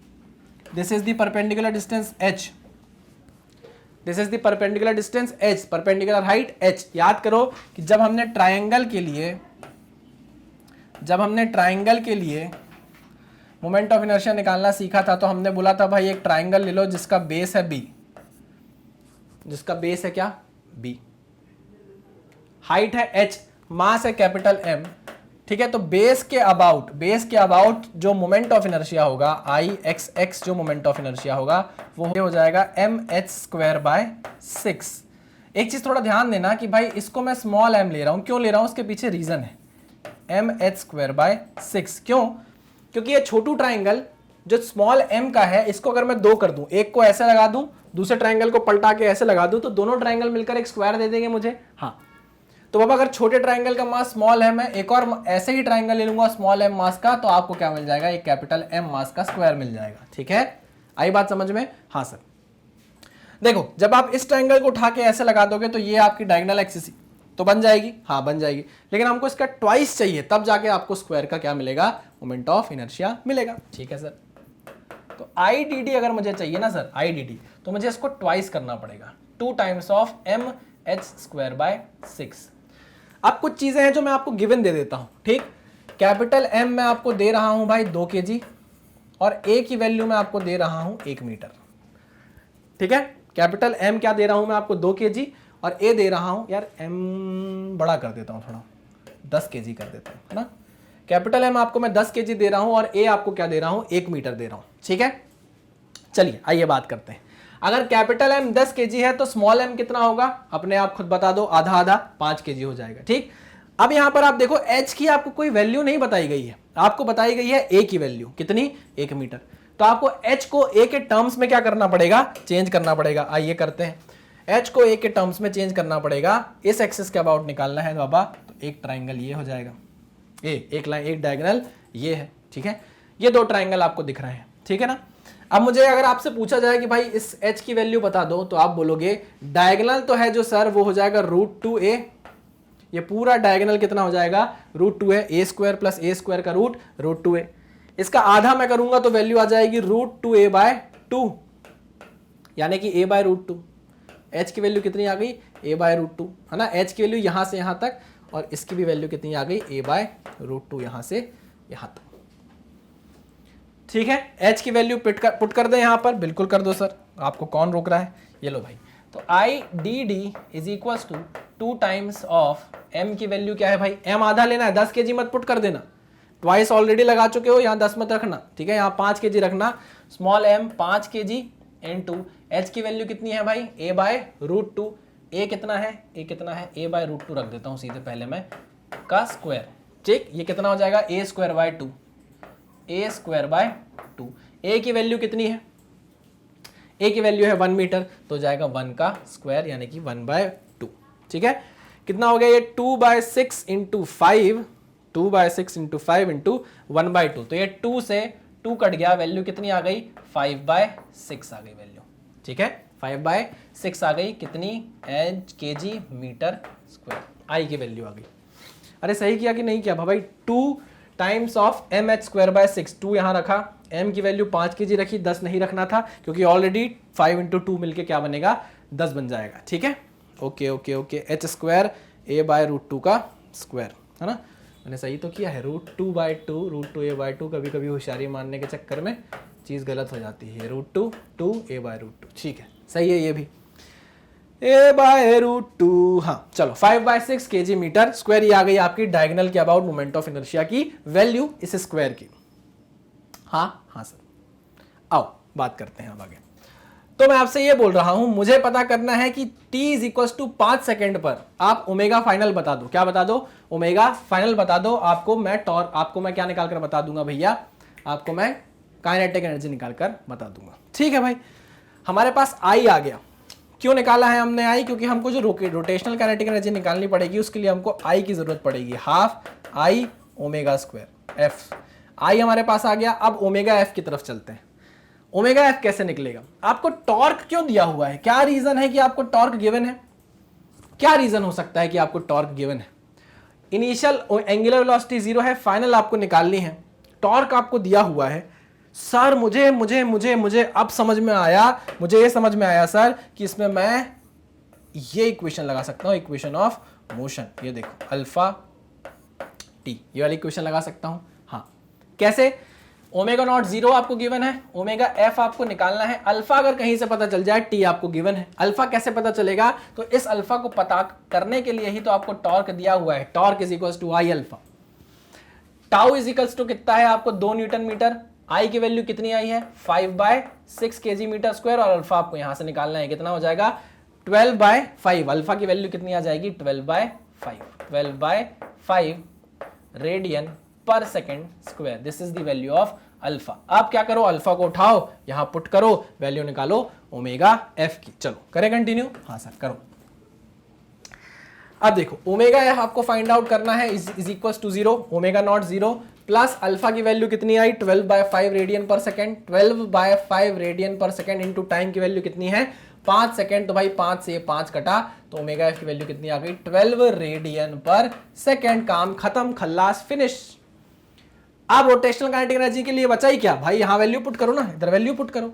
this is the perpendicular distance h, this is the perpendicular distance h, perpendicular height h। याद करो कि जब हमने ट्राइंगल के लिए मोमेंट ऑफ इनर्शिया निकालना सीखा था तो हमने बोला था भाई एक ट्राइंगल ले लो जिसका बेस है b, जिसका बेस है क्या? b, हाइट है h, मास है कैपिटल M, ठीक है। तो बेस के अबाउट जो मोमेंट ऑफ इनर्शिया होगा आई एक्स एक्स, जो मोमेंट ऑफ इनर्शिया होगा वो हो जाएगा mh²/6। एक चीज थोड़ा ध्यान देना कि भाई इसको मैं स्मॉल m ले रहा हूं, क्यों ले रहा हूं उसके पीछे रीजन है। mh²/6 क्यों? क्योंकि ये छोटू ट्राइंगल जो स्मॉल m का है, इसको अगर मैं 2 कर दूं, एक को ऐसे लगा दूं, दूसरे ट्राइंगल को पलटा के ऐसे लगा दूं, तो दोनों ट्राइंगल मिलकर एक स्क्वायर दे देंगे मुझे। हाँ, तो बाबा अगर छोटे ट्राइंगल का मास स्मॉल है, मैं एक और ऐसे ही ट्राइंगल ले लूंगा स्मॉल m मास का, तो आपको क्या मिल जाएगा? एक कैपिटल M मास का स्क्वायर मिल जाएगा, ठीक है। आई बात समझ में? हाँ सर। देखो, जब आप इस ट्राइंगल को उठा के ऐसे लगा दोगे तो ये आपकी डायगोनल एक्सिस तो बन जाएगी, हाँ बन जाएगी, लेकिन हमको इसका ट्वाइस चाहिए, तब जाके आपको स्क्वायर का क्या मिलेगा? मोमेंट ऑफ इनर्शिया मिलेगा, ठीक है सर। तो IDD अगर मुझे चाहिए ना सर, IDD, तो मुझे इसको ट्वाइस करना पड़ेगा, 2 टाइम्स ऑफ mh²/6। अब कुछ चीजें हैं जो मैं आपको गिवन दे देता हूं, ठीक। कैपिटल M मैं आपको दे रहा हूं भाई 2 kg, और A की वैल्यू मैं आपको दे रहा हूं 1 मीटर, ठीक है। कैपिटल M क्या दे रहा हूं मैं आपको? 2 kg, और A दे रहा हूं, यार M बड़ा कर देता हूं थोड़ा, 10 kg कर देता हूं, है ना। कैपिटल M आपको मैं 10 kg दे रहा हूं और A आपको क्या दे रहा हूं? 1 मीटर दे रहा हूं, ठीक है। चलिए आइए बात करते हैं। अगर कैपिटल M 10 kg है तो स्मॉल m कितना होगा, अपने आप खुद बता दो, आधा आधा 5 kg हो जाएगा। ठीक, अब यहां पर आप देखो h की आपको कोई वैल्यू नहीं बताई गई है, आपको बताई गई है a की वैल्यू कितनी, 1 मीटर। तो आपको h को a के टर्म्स में क्या करना पड़ेगा, चेंज करना पड़ेगा। आइए करते हैं, h को a के टर्म्स में चेंज करना पड़ेगा, इस एक्सिस के अबाउट निकालना है बाबा, तो एक ट्राइंगल ये हो जाएगा, एक लाइन, एक डायगोनल ये है। ठीक है, ये दो ट्राइंगल आपको दिख रहे हैं। ठीक है ना। अब मुझे अगर आपसे पूछा जाए कि भाई इस h की वैल्यू बता दो, तो आप बोलोगे डायगोनल तो है जो सर वो हो जाएगा √2a, ये पूरा डायगोनल कितना हो जाएगा, √2 है, a square plus a square का रूट √2a। इसका आधा मैं करूंगा तो वैल्यू आ जाएगी √2a/2, यानी कि a/√2। h की वैल्यू कितनी आ गई, a/√2 है ना। h की वैल्यू यहां से यहां तक, और इसकी भी वैल्यू कितनी आ गई, a/√2 यहां से यहां तक। ठीक है, h की वैल्यू पुट कर दें यहां पर, बिल्कुल कर दो सर, आपको कौन रोक रहा है। ये लो भाई, तो IDD is equal to 2 times of m की वैल्यू क्या है भाई, m आधा लेना है, 10 kg मत पुट कर देना, ट्वाइस ऑलरेडी लगा चुके हो, यहाँ 10 मत रखना। ठीक है, यहाँ 5 kg रखना, small m 5 kg into h की वैल्यू कितनी है भाई, a/√2। a कितना है, a/√2 रख देता हूँ सीधे पहले मैं, का स्क्वायर। ठीक, ये कितना हो जाएगा, a²/2, a²/2। a की वैल्यू कितनी है, a की वैल्यू है 1 मीटर, तो जाएगा 1 का स्क्वायर यानी कि 1/2। ठीक है, कितना हो गया ये 2/6 इंटू 5, 2/6 इंटू 5 इंटू 1/2, तो ये 2 से 2 कट गया, वैल्यू कितनी आ गई, 5/6 आ गई वैल्यू। ठीक है, 5/6 आ गई, कितनी, एच kg मीटर स्क्वायर, आई की वैल्यू आ गई। अरे सही किया कि नहीं किया भाई, 2 टाइम्स ऑफ mh²/6, 2 यहाँ रखा, m की वैल्यू 5 kg रखी, 10 नहीं रखना था क्योंकि ऑलरेडी 5 इंटू 2 मिलके क्या बनेगा, 10 बन जाएगा। ठीक है, okay okay okay, h² a/√2 का स्क्वायर है ना, मैंने सही तो किया है, √2/2, √2a/2, कभी कभी होशियारी मानने के चक्कर में चीज़ गलत हो जाती है, √2 a/√2। ठीक है, सही है ये भी, a/√2। हाँ चलो, 5/6 kg मीटर स्क्वायर, ये आ गई आपकी डायगोनल के अबाउट मोमेंट ऑफ इनर्शिया की वैल्यू इस स्क्वायर की। हाँ सर, आओ बात करते हैं अब आगे। तो मैं आपसे ये बोल रहा हूं, मुझे पता करना है कि t = 5 सेकेंड पर आप ओमेगा फाइनल बता दो। क्या बता दो, ओमेगा फाइनल बता दो। आपको मैं क्या निकाल कर बता दूंगा भैया, आपको मैं काइनेटिक एनर्जी निकाल कर बता दूंगा। ठीक है भाई, हमारे पास आई आ गया। क्यों निकाला है हमने आई, क्योंकि हमको जो रोटेशनल काइनेटिक एनर्जी निकालनी पड़ेगी उसके लिए हमको आई की जरूरत पड़ेगी, half I omega square F. I हमारे पास आ गया, अब ओमेगा एफ की तरफ चलते हैं। ओमेगा एफ कैसे निकलेगा, आपको टॉर्क क्यों दिया हुआ है, क्या रीजन है कि आपको टॉर्क गिवन है, क्या रीजन हो सकता है कि आपको टॉर्क गिवन है। इनिशियल एंगुलर वेलोसिटी 0 है, फाइनल आपको निकालनी है, टॉर्क आपको दिया हुआ है। सर मुझे मुझे मुझे मुझे अब समझ में आया, मुझे ये समझ में आया सर कि इसमें मैं ये इक्वेशन लगा सकता हूं, इक्वेशन ऑफ मोशन। ये देखो अल्फा टी, ये वाली इक्वेशन लगा सकता हूं। हाँ कैसे, ओमेगा नॉट 0 आपको गिवन है, ओमेगा एफ आपको निकालना है, अल्फा अगर कहीं से पता चल जाए, टी आपको गिवन है। अल्फा कैसे पता चलेगा, तो इस अल्फा को पता करने के लिए ही तो आपको टॉर्क दिया हुआ है, torque is equal to I alpha. Tau is equal to कितना है आपको, 2 न्यूटन मीटर। आई की वैल्यू कितनी आई है, 5/6 kg मीटर स्क्वायर, और अल्फा आपको यहां से निकालना है, कितना हो जाएगा 12/5। अल्फा की वैल्यू कितनी आ जाएगी, 12/5 radian per second square. This is the value of alpha. आप क्या करो, अल्फा को उठाओ, यहां पुट करो, वैल्यू निकालो ओमेगा एफ की। चलो करें कंटिन्यू, हाँ सर करो। अब देखो ओमेगा एफ आपको फाइंड आउट करना है, is equal to 0, omega not 0 plus alpha की वैल्यू कितनी आई, 12/5 radian per second, 12/5 radian per second into time की वैल्यू कितनी है 5 सेकेंड, तो भाई 5 से 5 कटा, तो ओमेगा एफ की वैल्यू कितनी आ गई 12 रेडियन पर सेकेंड। काम खत्म, खल्लास, फिनिश। अब रोटेशनल काइनेटिक एनर्जी के लिए बचा ही क्या भाई, यहां वैल्यू पुट करो ना, इधर वैल्यू पुट करो,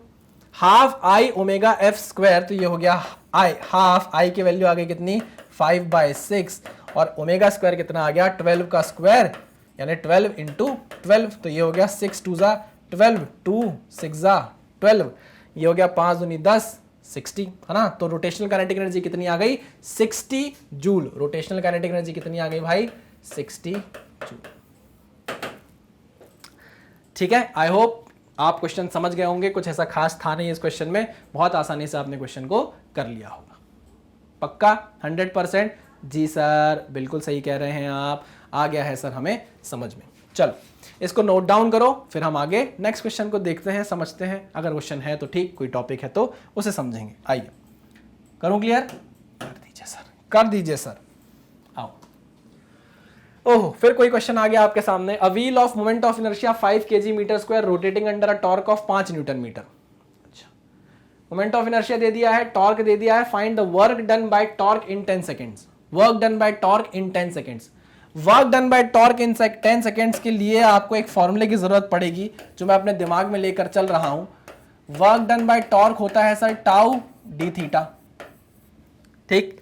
half I omega F square, तो ये हो गया आई, हाफ आई की वैल्यू आ गई कितनी 5/6, और ओमेगा स्क्वायर कितना आ गया 12 का स्क्वायर, यानी 12 इंटू 12, तो ये हो गया 6 2 ज़ा 12, 2 6 ज़ा 12, ये हो गया 5 दूनी 10, 60 है ना। तो रोटेशनल काइनेटिक एनर्जी कितनी आ गई 60 जूल। रोटेशनल काइनेटिक एनर्जी कितनी आ गई भाई 60 जूल। ठीक है, आई होप आप क्वेश्चन समझ गए होंगे, कुछ ऐसा खास था नहीं इस क्वेश्चन में, बहुत आसानी से आपने क्वेश्चन को कर लिया होगा। पक्का 100%? जी सर, बिल्कुल सही कह रहे हैं आप, आ गया है सर हमें समझ में। चलो इसको नोट डाउन करो, फिर हम आगे नेक्स्ट क्वेश्चन को देखते हैं, समझते हैं। अगर क्वेश्चन है तो ठीक, कोई टॉपिक है तो उसे समझेंगे। आइए, करूं क्लियर? कर दीजिए सर, कर दीजिए सर। आओ। ओह, फिर कोई क्वेश्चन आ गया आपके सामने। A wheel of moment of inertia 5 kg metre square rotating under a torque of 5 newton metre. अच्छा, मोमेंट ऑफ इनर्शिया दे दिया है, टॉर्क दे दिया है, find the work done by torque in 10 seconds. Work done by torque in 10 seconds. Work done by torque in 10 seconds के लिए आपको एक फॉर्मूले की जरूरत पड़ेगी जो मैं अपने दिमाग में लेकर चल रहा हूं। वर्क डन बाय टॉर्क होता है सर टाउ डी थीटा। ठीक,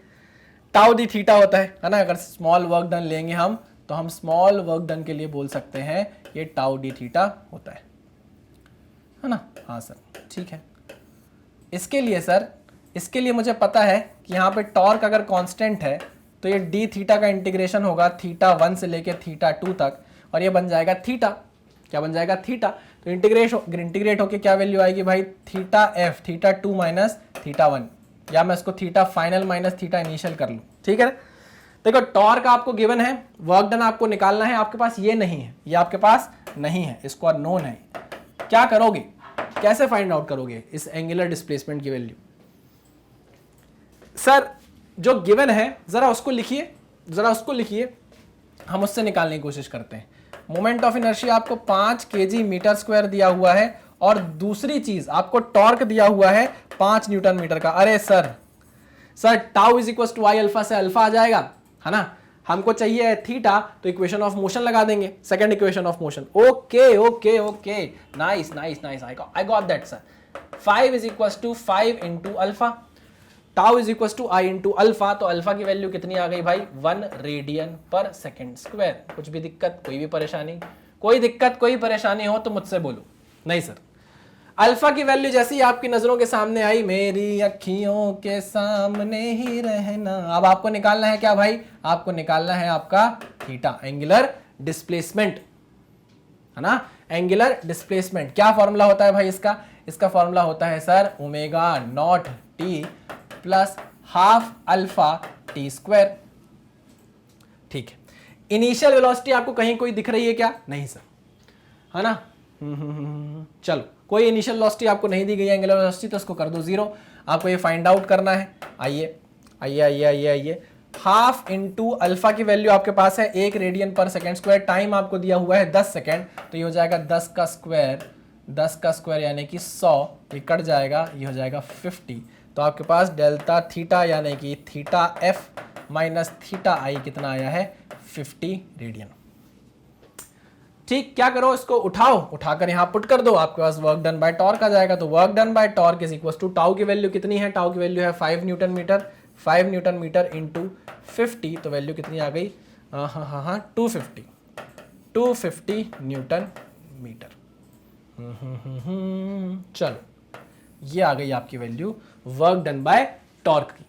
टाउ डी थीटा होता है ना। अगर स्मॉल वर्क डन लेंगे हम तो हम स्मॉल वर्क डन के लिए बोल सकते हैं ये टाउ डी थीटा होता है ना। हाँ सर, ठीक है। इसके लिए सर, इसके लिए मुझे पता है कि यहाँ पे टॉर्क अगर कांस्टेंट है तो ये डी थीटा का इंटीग्रेशन होगा थीटा 1 से लेके थीटा 2 तक, और ये बन जाएगा थीटा। क्या बन जाएगा? थीटा। तो इंटीग्रेट होके क्या वैल्यू आएगी भाई? Theta F, theta 2 minus theta 1, या मैं इसको theta final minus theta initial कर लूँ। ठीक है ना। देखो टॉर्क आपको गिवन है, वर्क डन आपको निकालना है, आपके पास ये नहीं है, ये आपके पास नहीं है, इसको नोन है। क्या करोगे, कैसे फाइंड आउट करोगे इस एंगुलर डिस्प्लेसमेंट की वैल्यू? सर जो गिवन है जरा उसको लिखिए, जरा उसको लिखिए, हम उससे निकालने की कोशिश करते हैं। मोमेंट ऑफ इनर्शिया आपको 5 kg मीटर स्क्वायर दिया हुआ है, और दूसरी चीज आपको टॉर्क दिया हुआ है 5 न्यूटन मीटर का। अरे sir tau is equal to I alpha से अल्फा आ जाएगा, है ना। हमको चाहिए थीटा, तो इक्वेशन ऑफ मोशन लगा देंगे, second equation of motion. Okay okay okay, nice nice nice, I got that sir. 5 is equal to 5 into alpha, tau is equal to I into alpha. तो अल्फा की value कितनी आ गई भाई? 1 radian per second square. कुछ भी दिक्कत, कोई भी परेशानी? कोई दिक्कत कोई परेशानी हो तो मुझसे बोलो। नहीं सर, अल्फा की वैल्यू जैसी आपकी नजरों के सामने आई, मेरी अखियों के सामने ही रहना। अब आपको निकालना है क्या भाई? आपको निकालना है आपका थीटा, एंगुलर डिस्प्लेसमेंट, है ना। एंगुलर डिस्प्लेसमेंट क्या फॉर्मूला होता है भाई इसका? इसका फॉर्मूला होता है sir omega naught T plus half alpha T square. ठीक है। इनिशियल वेलोसिटी आपको कहीं कोई दिख रही है क्या? नहीं सर, है ना। चलो, कोई इनिशियल वेलोसिटी आपको नहीं दी गई है एंगुलर वेलोसिटी, तो उसको कर दो 0। आपको ये फाइंड आउट करना है। आइए आइए आइए आइए आइए, हाफ इंटू अल्फा की वैल्यू आपके पास है 1 radian per second square, time आपको दिया हुआ है 10 सेकेंड, तो ये हो जाएगा 10 का स्क्वायर, 10 का स्क्वायर यानी कि 100, ये कट जाएगा, ये हो जाएगा 50। तो आपके पास डेल्टा थीटा यानी कि थीटा एफ माइनस थीटा आई कितना आया है? 50 रेडियन। ठीक, क्या करो, इसको उठाओ, उठाकर यहां पुट कर दो, आपके पास वर्क डन बाय टॉर्क आ जाएगा। तो work done by torque is equal to tau की वैल्यू कितनी है? टाउ की वैल्यू है 5 newton metre, 5 newton metre into 50, तो वैल्यू कितनी आ गई? हाँ 250 न्यूटन मीटर। चलो, ये आ गई आपकी value work done by torque की।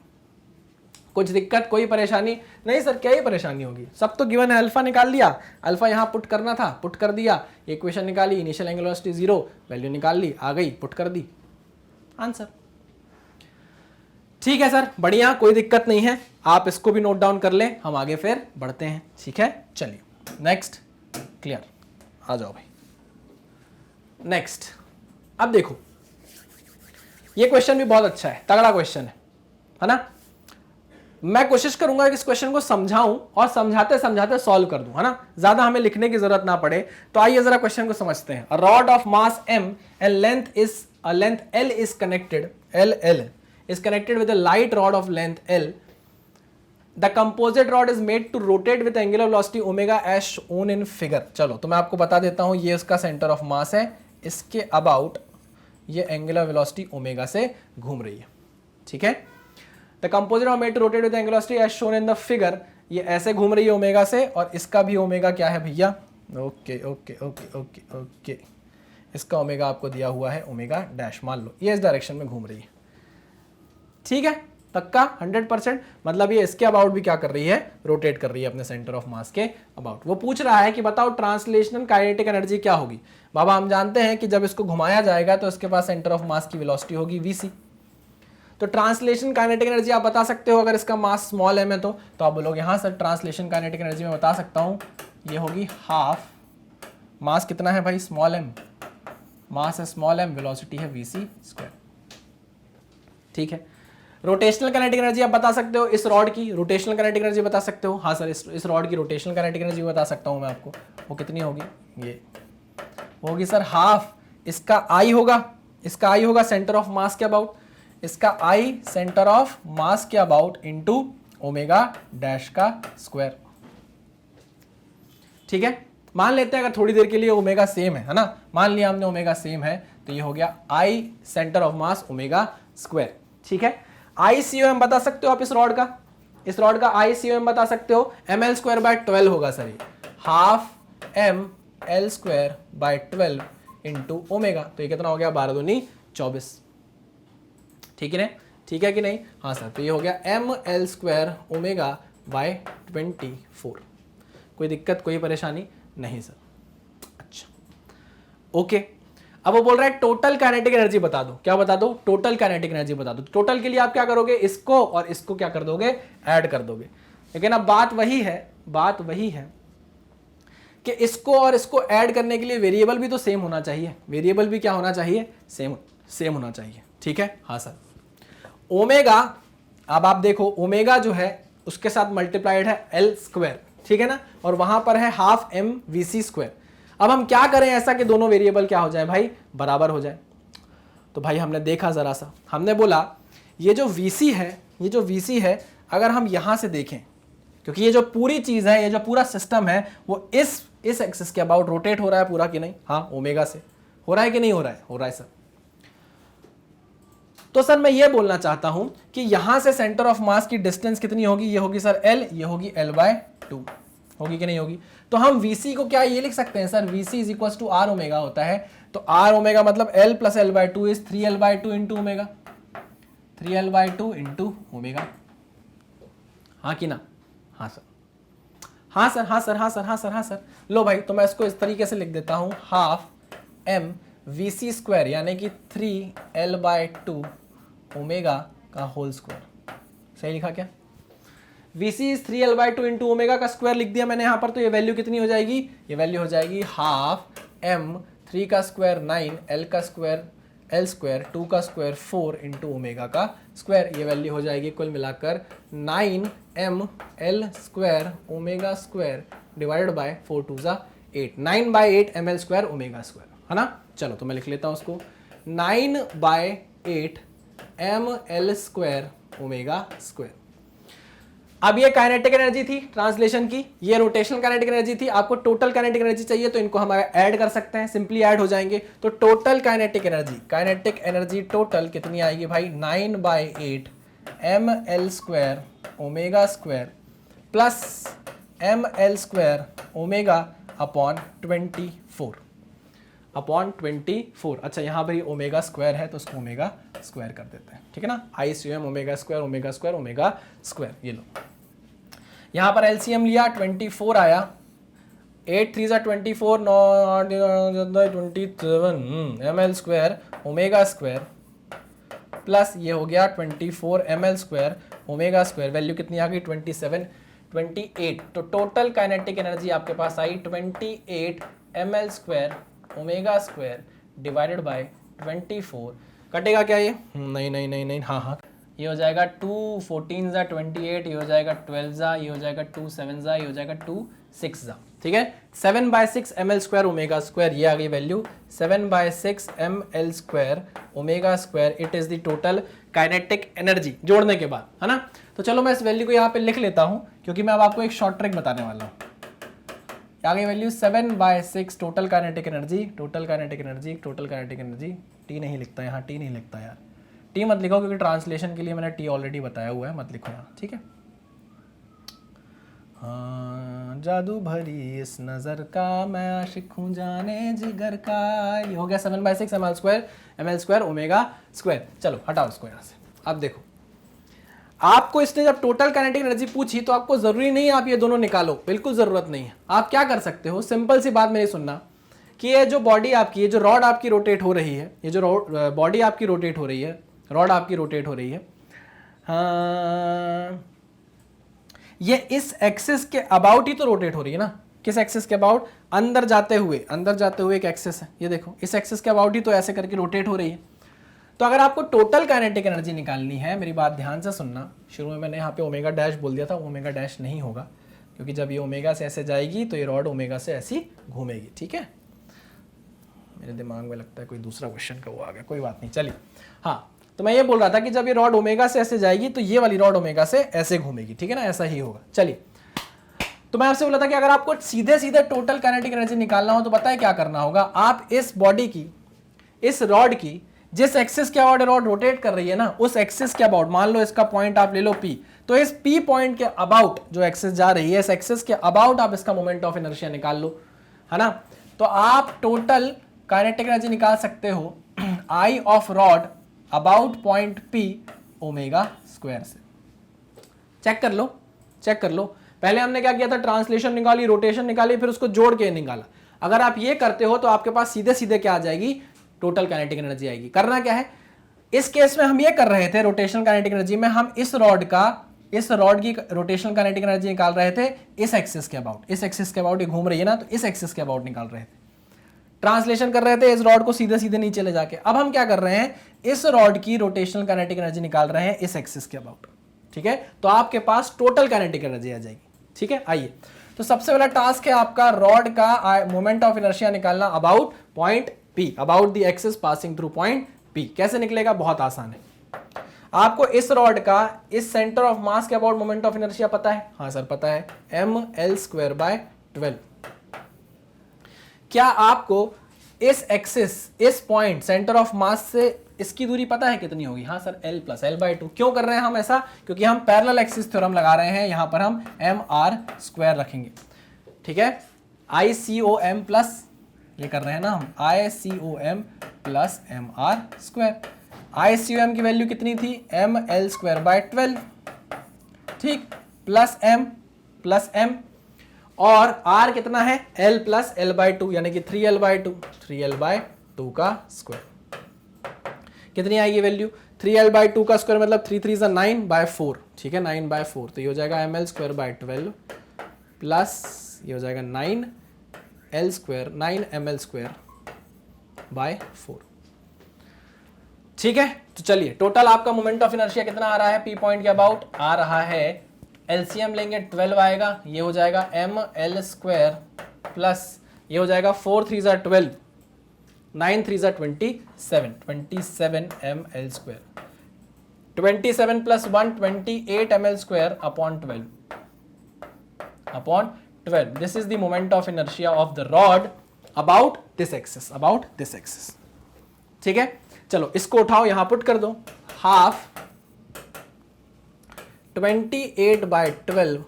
कुछ दिक्कत कोई परेशानी? नहीं सर, क्या ही परेशानी होगी, सब तो गिवन है। अल्फा निकाल लिया, अल्फा यहाँ पुट करना था, पुट कर दिया, इक्वेशन निकाली, इनिशियल एंगुलर वेलोसिटी 0, वैल्यू निकाल ली, आ गई, पुट कर दी, आंसर। ठीक है सर, बढ़िया, कोई दिक्कत नहीं है। आप इसको भी नोट डाउन कर लें, हम आगे फिर बढ़ते हैं। ठीक है, चलिए नेक्स्ट। क्लियर? आ जाओ भाई नेक्स्ट। अब देखो, ये क्वेश्चन भी बहुत अच्छा है, तगड़ा क्वेश्चन है ना। मैं कोशिश करूंगा कि इस क्वेश्चन को समझाऊं और समझाते समझाते सॉल्व कर दूं, है ना, ज्यादा हमें लिखने की जरूरत ना पड़े। तो आइए जरा क्वेश्चन को समझते हैं। A rod of mass m and length L is connected, L is connected with a light rod of length L. The composite rod is made to rotate with angular velocity omega as shown in figure. चलो, तो मैं आपको बता देता हूं, ये इसका centre of mass है, इसके अबाउट ये एंगुलर वेलोसिटी ओमेगा से घूम रही है। ठीक है। The composite of made to rotate with angular velocity as shown in the figure, ये ऐसे घूम रही है ओमेगा से, और इसका भी ओमेगा क्या है भैया? Okay okay okay okay okay, इसका ओमेगा आपको दिया हुआ है ओमेगा डैश, मान लो ये इस डायरेक्शन में घूम रही है। ठीक है, पक्का 100%। मतलब ये इसके अबाउट भी क्या कर रही है, रोटेट कर रही है अपने सेंटर ऑफ मास के अबाउट। वो पूछ रहा है कि बताओ ट्रांसलेशनल काइनेटिक एनर्जी क्या होगी। बाबा हम जानते हैं कि जब इसको घुमाया जाएगा तो इसके पास सेंटर ऑफ मास की वेलोसिटी होगी vc। तो ट्रांसलेशन काइनेटिक एनर्जी आप बता सकते हो अगर इसका मास स्मॉल m है तो आप बोलोगे हाँ सर ट्रांसलेशन काइनेटिक एनर्जी मैं बता सकता हूँ, ये होगी हाफ, मास कितना है भाई स्मॉल m, मास है स्मॉल m, वेलोसिटी है vc स्क्वायर। ठीक है। रोटेशनल काइनेटिक एनर्जी आप बता सकते हो इस रॉड की, रोटेशनल काइनेटिक एनर्जी बता सकते हो, हाँ सर इस रॉड की रोटेशनल काइनेटिक एनर्जी बता सकता हूँ मैं आपको, वो कितनी होगी, ये होगी सर हाफ, इसका I होगा सेंटर ऑफ मास के अबाउट, इसका I सेंटर ऑफ मास के अबाउट इनटू ओमेगा डैश का स्क्वायर। ठीक है। मान लेते हैं अगर थोड़ी देर के लिए ओमेगा सेम है ना, मान लिया हमने ओमेगा सेम है तो ये हो गया I centre of mass omega square. ठीक है। ICOM बता सकते हो आप इस रॉड का ICOM बता सकते हो, ml स्क्वायर बाय 12 होगा सर, ये half ml square by 12 into omega, तो ये कितना हो गया 12 दूनी 24। ठीक है ना, ठीक है कि नहीं, हाँ सर। तो ये हो गया ml स्क्वायर ओमेगा बाय 24। कोई दिक्कत कोई परेशानी नहीं सर। अच्छा ओके। अब वो बोल रहा है टोटल काइनेटिक एनर्जी बता दो, क्या बता दो, टोटल काइनेटिक एनर्जी बता दो। टोटल के लिए आप क्या करोगे, इसको और इसको क्या कर दोगे, ऐड कर दोगे। लेकिन अब बात वही है कि इसको और इसको ऐड करने के लिए वेरिएबल भी तो सेम होना चाहिए, वेरिएबल भी क्या होना चाहिए, सेम होना चाहिए। ठीक है, हाँ सर। ओमेगा, अब आप देखो ओमेगा जो है उसके साथ मल्टीप्लाइड है एल स्क्वायर, ठीक है ना, और वहां पर है हाफ एम वीसी स्क्वायर। अब हम क्या करें ऐसा कि दोनों वेरिएबल क्या हो जाए भाई, बराबर हो जाए। तो भाई हमने देखा जरा सा, हमने बोला ये जो VC है अगर हम यहां से देखें, क्योंकि ये जो पूरी चीज है, ये जो पूरा सिस्टम है वो इस एक्सिस के अबाउट रोटेट हो रहा है पूरा कि नहीं, हाँ ओमेगा से हो रहा है कि नहीं हो रहा है सर। तो सर मैं ये बोलना चाहता हूं कि यहां से सेंटर ऑफ मास की डिस्टेंस कितनी होगी, ये होगी सर L, ये होगी L/2, होगी कि नहीं होगी। तो हम VC को क्या ये लिख सकते हैं sir, VC is equal to R omega होता है, तो R ओमेगा मतलब L plus L/2 is 3L/2 into omega, 3L/2 into omega, हाँ कि ना, हाँ सर, हाँ सर, हाँ सर, हाँ सर, हाँ सर, हाँ सर। लो भाई तो मैं इसको इस तरीके से लिख देता हूं, हाफ M VC स्क्वायर यानी कि 3L/2 ओमेगा का होल स्क्वायर। सही लिखा क्या, VC is 3L/2 into omega का स्क्वायर लिख दिया मैंने यहाँ पर। तो ये वैल्यू कितनी हो जाएगी, ये वैल्यू हो जाएगी हाफ M 3 का स्क्वायर 9, L का स्क्वायर L स्क्वायर 2 का स्क्वायर 4 इंटू ओमेगा का स्क्वायर। ये वैल्यू हो जाएगी कुल मिलाकर 9M L square omega square divided by 4 2 जा 8, 9/8 ml स्क्वायर ओमेगा स्क्वायर, है ना। चलो तो मैं लिख लेता हूँ उसको, 9/8 ml स्क्वायर ओमेगा स्क्वायर। अब ये काइनेटिक एनर्जी थी ट्रांसलेशन की, ये रोटेशनल काइनेटिक एनर्जी थी। आपको टोटल काइनेटिक एनर्जी चाहिए तो इनको हम ऐड कर सकते हैं, सिंपली ऐड हो जाएंगे। तो टोटल काइनेटिक एनर्जी टोटल कितनी आएगी भाई, 9/8 ml square omega square plus ml square omega upon 24। अच्छा यहाँ पर ओमेगा स्क्वायर है तो उसको ओमेगा स्क्वायर कर देते हैं, ठीक है ना। ICOM ओमेगा स्क्वायर, ये लो। यहाँ पर LCM लिया 24 आया, 8 3 जा 24, 27 ml square omega square plus ये हो गया 24 ml square omega square. Value कितनी आ गई 28। तो टोटल काइनेटिक एनर्जी आपके पास आई 28 ml square omega square divided by 24। कटेगा क्या ये, नहीं, हाँ, ये हो जाएगा 2 14 जा 28, ये हो जाएगा 12 जा, ये हो जाएगा 2 7 जा, ये हो जाएगा 2 6 जा, ठीक है। 7/6 ml स्क्वायर ओमेगा स्क्वायर, ये आ गई value 7/6 ml square omega square. It is the total kinetic energy जोड़ने के बाद, है ना। तो चलो मैं इस वैल्यू को यहाँ पे लिख लेता हूँ क्योंकि मैं अब आपको एक शॉर्ट ट्रिक बताने वाला हूँ। आ गई value 7/6 total kinetic energy, T नहीं लिखता यहाँ, टी नहीं लिखता यार, टी मत लिखो क्योंकि ट्रांसलेशन के लिए मैंने टी ऑलरेडी बताया हुआ है, मत लिखो यहाँ, ठीक है। हाँ जादू भरी इस नज़र का मैं आशिक हूँ जाने जिगर का, ये हो गया 7/6 ml स्क्वायर ओमेगा स्क्वायर। चलो हटाओ इसको यहाँ से। अब देखो आपको इसने जब टोटल काइनेटिक एनर्जी पूछी तो आपको जरूरी नहीं है आप ये दोनों निकालो, बिल्कुल जरूरत नहीं है। आप क्या कर सकते हो, सिंपल सी बात मेरी सुनना, कि ये जो बॉडी आपकी, ये जो रॉड आपकी रोटेट हो रही है, ये जो बॉडी आपकी रोटेट हो रही है, रॉड आपकी रोटेट हो रही है, हाँ, ये इस एक्सिस के अबाउट ही तो रोटेट हो रही है ना। किस एक्सिस के अबाउट? अंदर जाते हुए एक एक्सिस है, ये देखो, इस एक्सिस के अबाउट ही तो ऐसे करके रोटेट हो रही है। तो अगर आपको टोटल काइनेटिक एनर्जी निकालनी है, मेरी बात ध्यान से सुनना, शुरू में मैंने यहाँ पे ओमेगा डैश बोल दिया था, ओमेगा डैश नहीं होगा, क्योंकि जब ये ओमेगा से ऐसे जाएगी तो ये रॉड ओमेगा से ऐसी घूमेगी, ठीक है। मेरे दिमाग में लगता है कोई दूसरा क्वेश्चन का वो आ गया, कोई बात नहीं, चलिए। हाँ, तो मैं ये बोल रहा था कि जब ये रॉड ओमेगा से ऐसे जाएगी तो ये वाली रॉड ओमेगा से ऐसे घूमेगी, ठीक है ना, ऐसा ही होगा। चलिए, तो मैं आपसे बोला था कि अगर आपको सीधे सीधे टोटल काइनेटिक एनर्जी निकालना हो तो पता है क्या करना होगा, आप इस बॉडी की, इस रॉड की जिस एक्सिस के अबाउट रॉड रोटेट कर रही है ना, उस एक्सिस के अबाउट, मान लो इसका पॉइंट आप ले लो P, तो इस P पॉइंट के अबाउट जो एक्सिस जा रही है, इस एक्सिस के अबाउट आप इसका मोमेंट ऑफ इनर्शिया निकाल लो, है ना। तो आप टोटल काइनेटिक एनर्जी निकाल सकते हो I of rod about point P omega square से। चेक कर लो। पहले हमने क्या किया था, ट्रांसलेशन निकाली, रोटेशन निकाली, फिर उसको जोड़ के निकाला। अगर आप ये करते हो तो आपके पास सीधे सीधे क्या आ जाएगी, टोटल काइनेटिक एनर्जी आएगी। करना क्या है, इस केस में हम ये कर रहे थे, रोटेशनल काइनेटिक एनर्जी में हम इस रॉड की रोटेशनल काइनेटिक एनर्जी निकाल रहे थे इस एक्सिस के अबाउट, इस एक्सिस के अबाउट ये घूम रही है ना, तो इस एक्सिस के अबाउट निकाल रहे थे, ट्रांसलेशन कर रहे थे इस रॉड को सीधे सीधे नीचे ले जाके। अब हम क्या कर रहे हैं, इस रॉड की रोटेशनल काइनेटिक एनर्जी निकाल रहे हैं इस एक्सिस के अबाउट, ठीक है। तो आपके पास टोटल काइनेटिक एनर्जी आ जाएगी, ठीक है। आइए, तो सबसे पहला टास्क है आपका रॉड का मोमेंट ऑफ इनर्शिया निकालना about point P, about the axis passing through point P। कैसे निकलेगा, बहुत आसान है। आपको इस रॉड का इस सेंटर ऑफ मास के अबाउट मोमेंट ऑफ इनर्शिया पता है? हाँ सर पता है, mL²/12। क्या आपको इस एक्सिस, इस पॉइंट सेंटर ऑफ मास से इसकी दूरी पता है कितनी होगी? हाँ सर L+L/2। क्यों कर रहे हैं हम ऐसा? क्योंकि हम पैरेलल एक्सिस थ्योरम लगा रहे हैं, यहां पर हम mr² रखेंगे, ठीक है। ICOM प्लस, ये कर रहे हैं ना हम, ICOM प्लस mr²। ICOM की वैल्यू कितनी थी? mL²/12, ठीक, प्लस m, और r कितना है? L+L/2, यानी कि 3L/2 का स्क्वायर। कितनी आएगी वैल्यू? 3L/2 का स्क्वायर मतलब 3 3 9/4, ठीक है, 9/4। तो ये हो जाएगा mL²/12 प्लस ये हो जाएगा 9mL², ठीक है। तो चलिए, टोटल आपका मोमेंट ऑफ इनर्शिया कितना आ रहा है P पॉइंट के अबाउट? आ रहा है, एलसीएम लेंगे 12 आएगा, ये हो जाएगा mL² प्लस ये हो जाएगा 4 3 12, 9 3 27 mL², 27 plus 1 28 mL² upon 12। This is the moment of inertia of the rod about this axis, ठीक है। चलो इसको उठाओ, यहां पुट कर दो, हाफ 28/12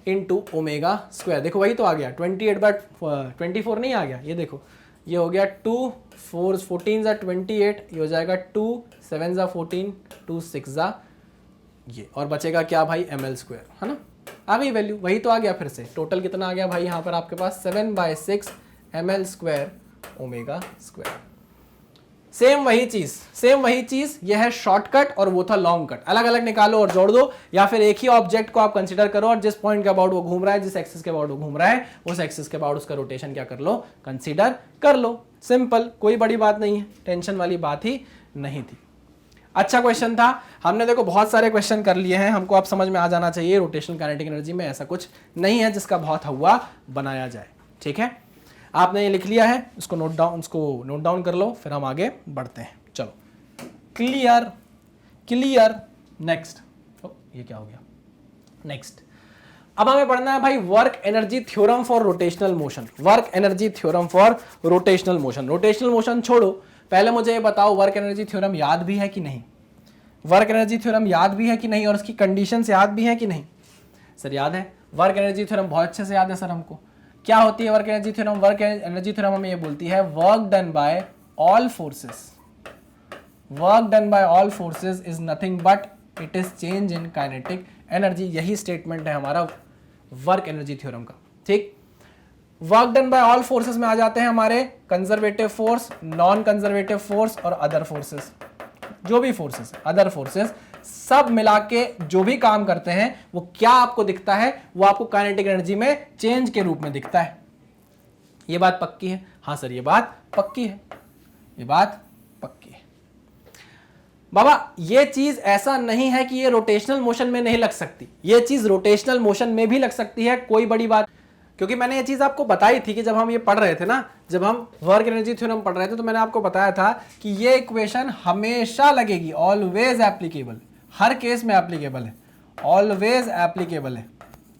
इंटू ओमेगा स्क्वायर। देखो वही तो आ गया, 28/24 नहीं आ गया, ये देखो, ये हो गया 2 4 14 = 28, ये हो जाएगा 2 7 = 14, 2 6 = ये, और बचेगा क्या भाई? mL², है ना। आ गई वैल्यू, वही तो आ गया। फिर से टोटल कितना आ गया भाई यहाँ पर आपके पास? 7/6 mL² ओमेगा स्क्वायर। सेम वही चीज, यह है शॉर्टकट और वो था लॉन्ग कट। अलग अलग निकालो और जोड़ दो, या फिर एक ही ऑब्जेक्ट को आप कंसीडर करो और जिस पॉइंट के अबाउट वो घूम रहा है, जिस एक्सिस के अबाउट वो घूम रहा है, उस एक्सिस के अबाउट उसका रोटेशन क्या कर लो? कंसीडर कर लो। सिंपल, कोई बड़ी बात नहीं है, टेंशन वाली बात ही नहीं थी। अच्छा क्वेश्चन था, हमने देखो बहुत सारे क्वेश्चन कर लिए हैं, हमको अब समझ में आ जाना चाहिए रोटेशनल काइनेटिक एनर्जी में ऐसा कुछ नहीं है जिसका बहुत हवा बनाया जाए, ठीक है। आपने ये लिख लिया है, उसको नोट डाउन कर लो, फिर हम आगे बढ़ते हैं। चलो, क्लियर। नेक्स्ट, ये क्या हो गया? नेक्स्ट, अब हमें पढ़ना है भाई work energy theorem for rotational motion. Rotational motion छोड़ो, पहले मुझे ये बताओ वर्क एनर्जी थ्योरम याद भी है कि नहीं? और उसकी कंडीशंस याद भी है कि नहीं? सर याद है, वर्क एनर्जी थ्योरम बहुत अच्छे से याद है सर हमको। क्या होती है work energy theorem? Work energy theorem हमें ये बोलती है work done by all forces is nothing but it is change in kinetic energy. यही स्टेटमेंट है हमारा वर्क एनर्जी थ्योरम का। ठीक, work done by all forces में आ जाते हैं हमारे conservative force, non conservative force और अदर फोर्सेस। जो भी फोर्सेस, अदर फोर्सेस सब मिला के जो भी काम करते हैं वो क्या आपको दिखता है, वो आपको काइनेटिक एनर्जी में चेंज के रूप में दिखता है। ये बात पक्की है? हाँ सर, ये बात पक्की है, ये बात पक्की है। बाबा ये चीज ऐसा नहीं है कि ये रोटेशनल मोशन में नहीं लग सकती, ये चीज रोटेशनल मोशन में भी लग सकती है, कोई बड़ी बात। क्योंकि मैंने ये चीज आपको बताई थी कि जब हम ये पढ़ रहे थे ना, जब हम वर्क एनर्जी थ्योरम पढ़ रहे थे, तो मैंने आपको बताया था कि ये इक्वेशन हमेशा लगेगी, ऑलवेज एप्लीकेबल, हर केस में एप्लीकेबल है, ऑलवेज एप्लीकेबल है।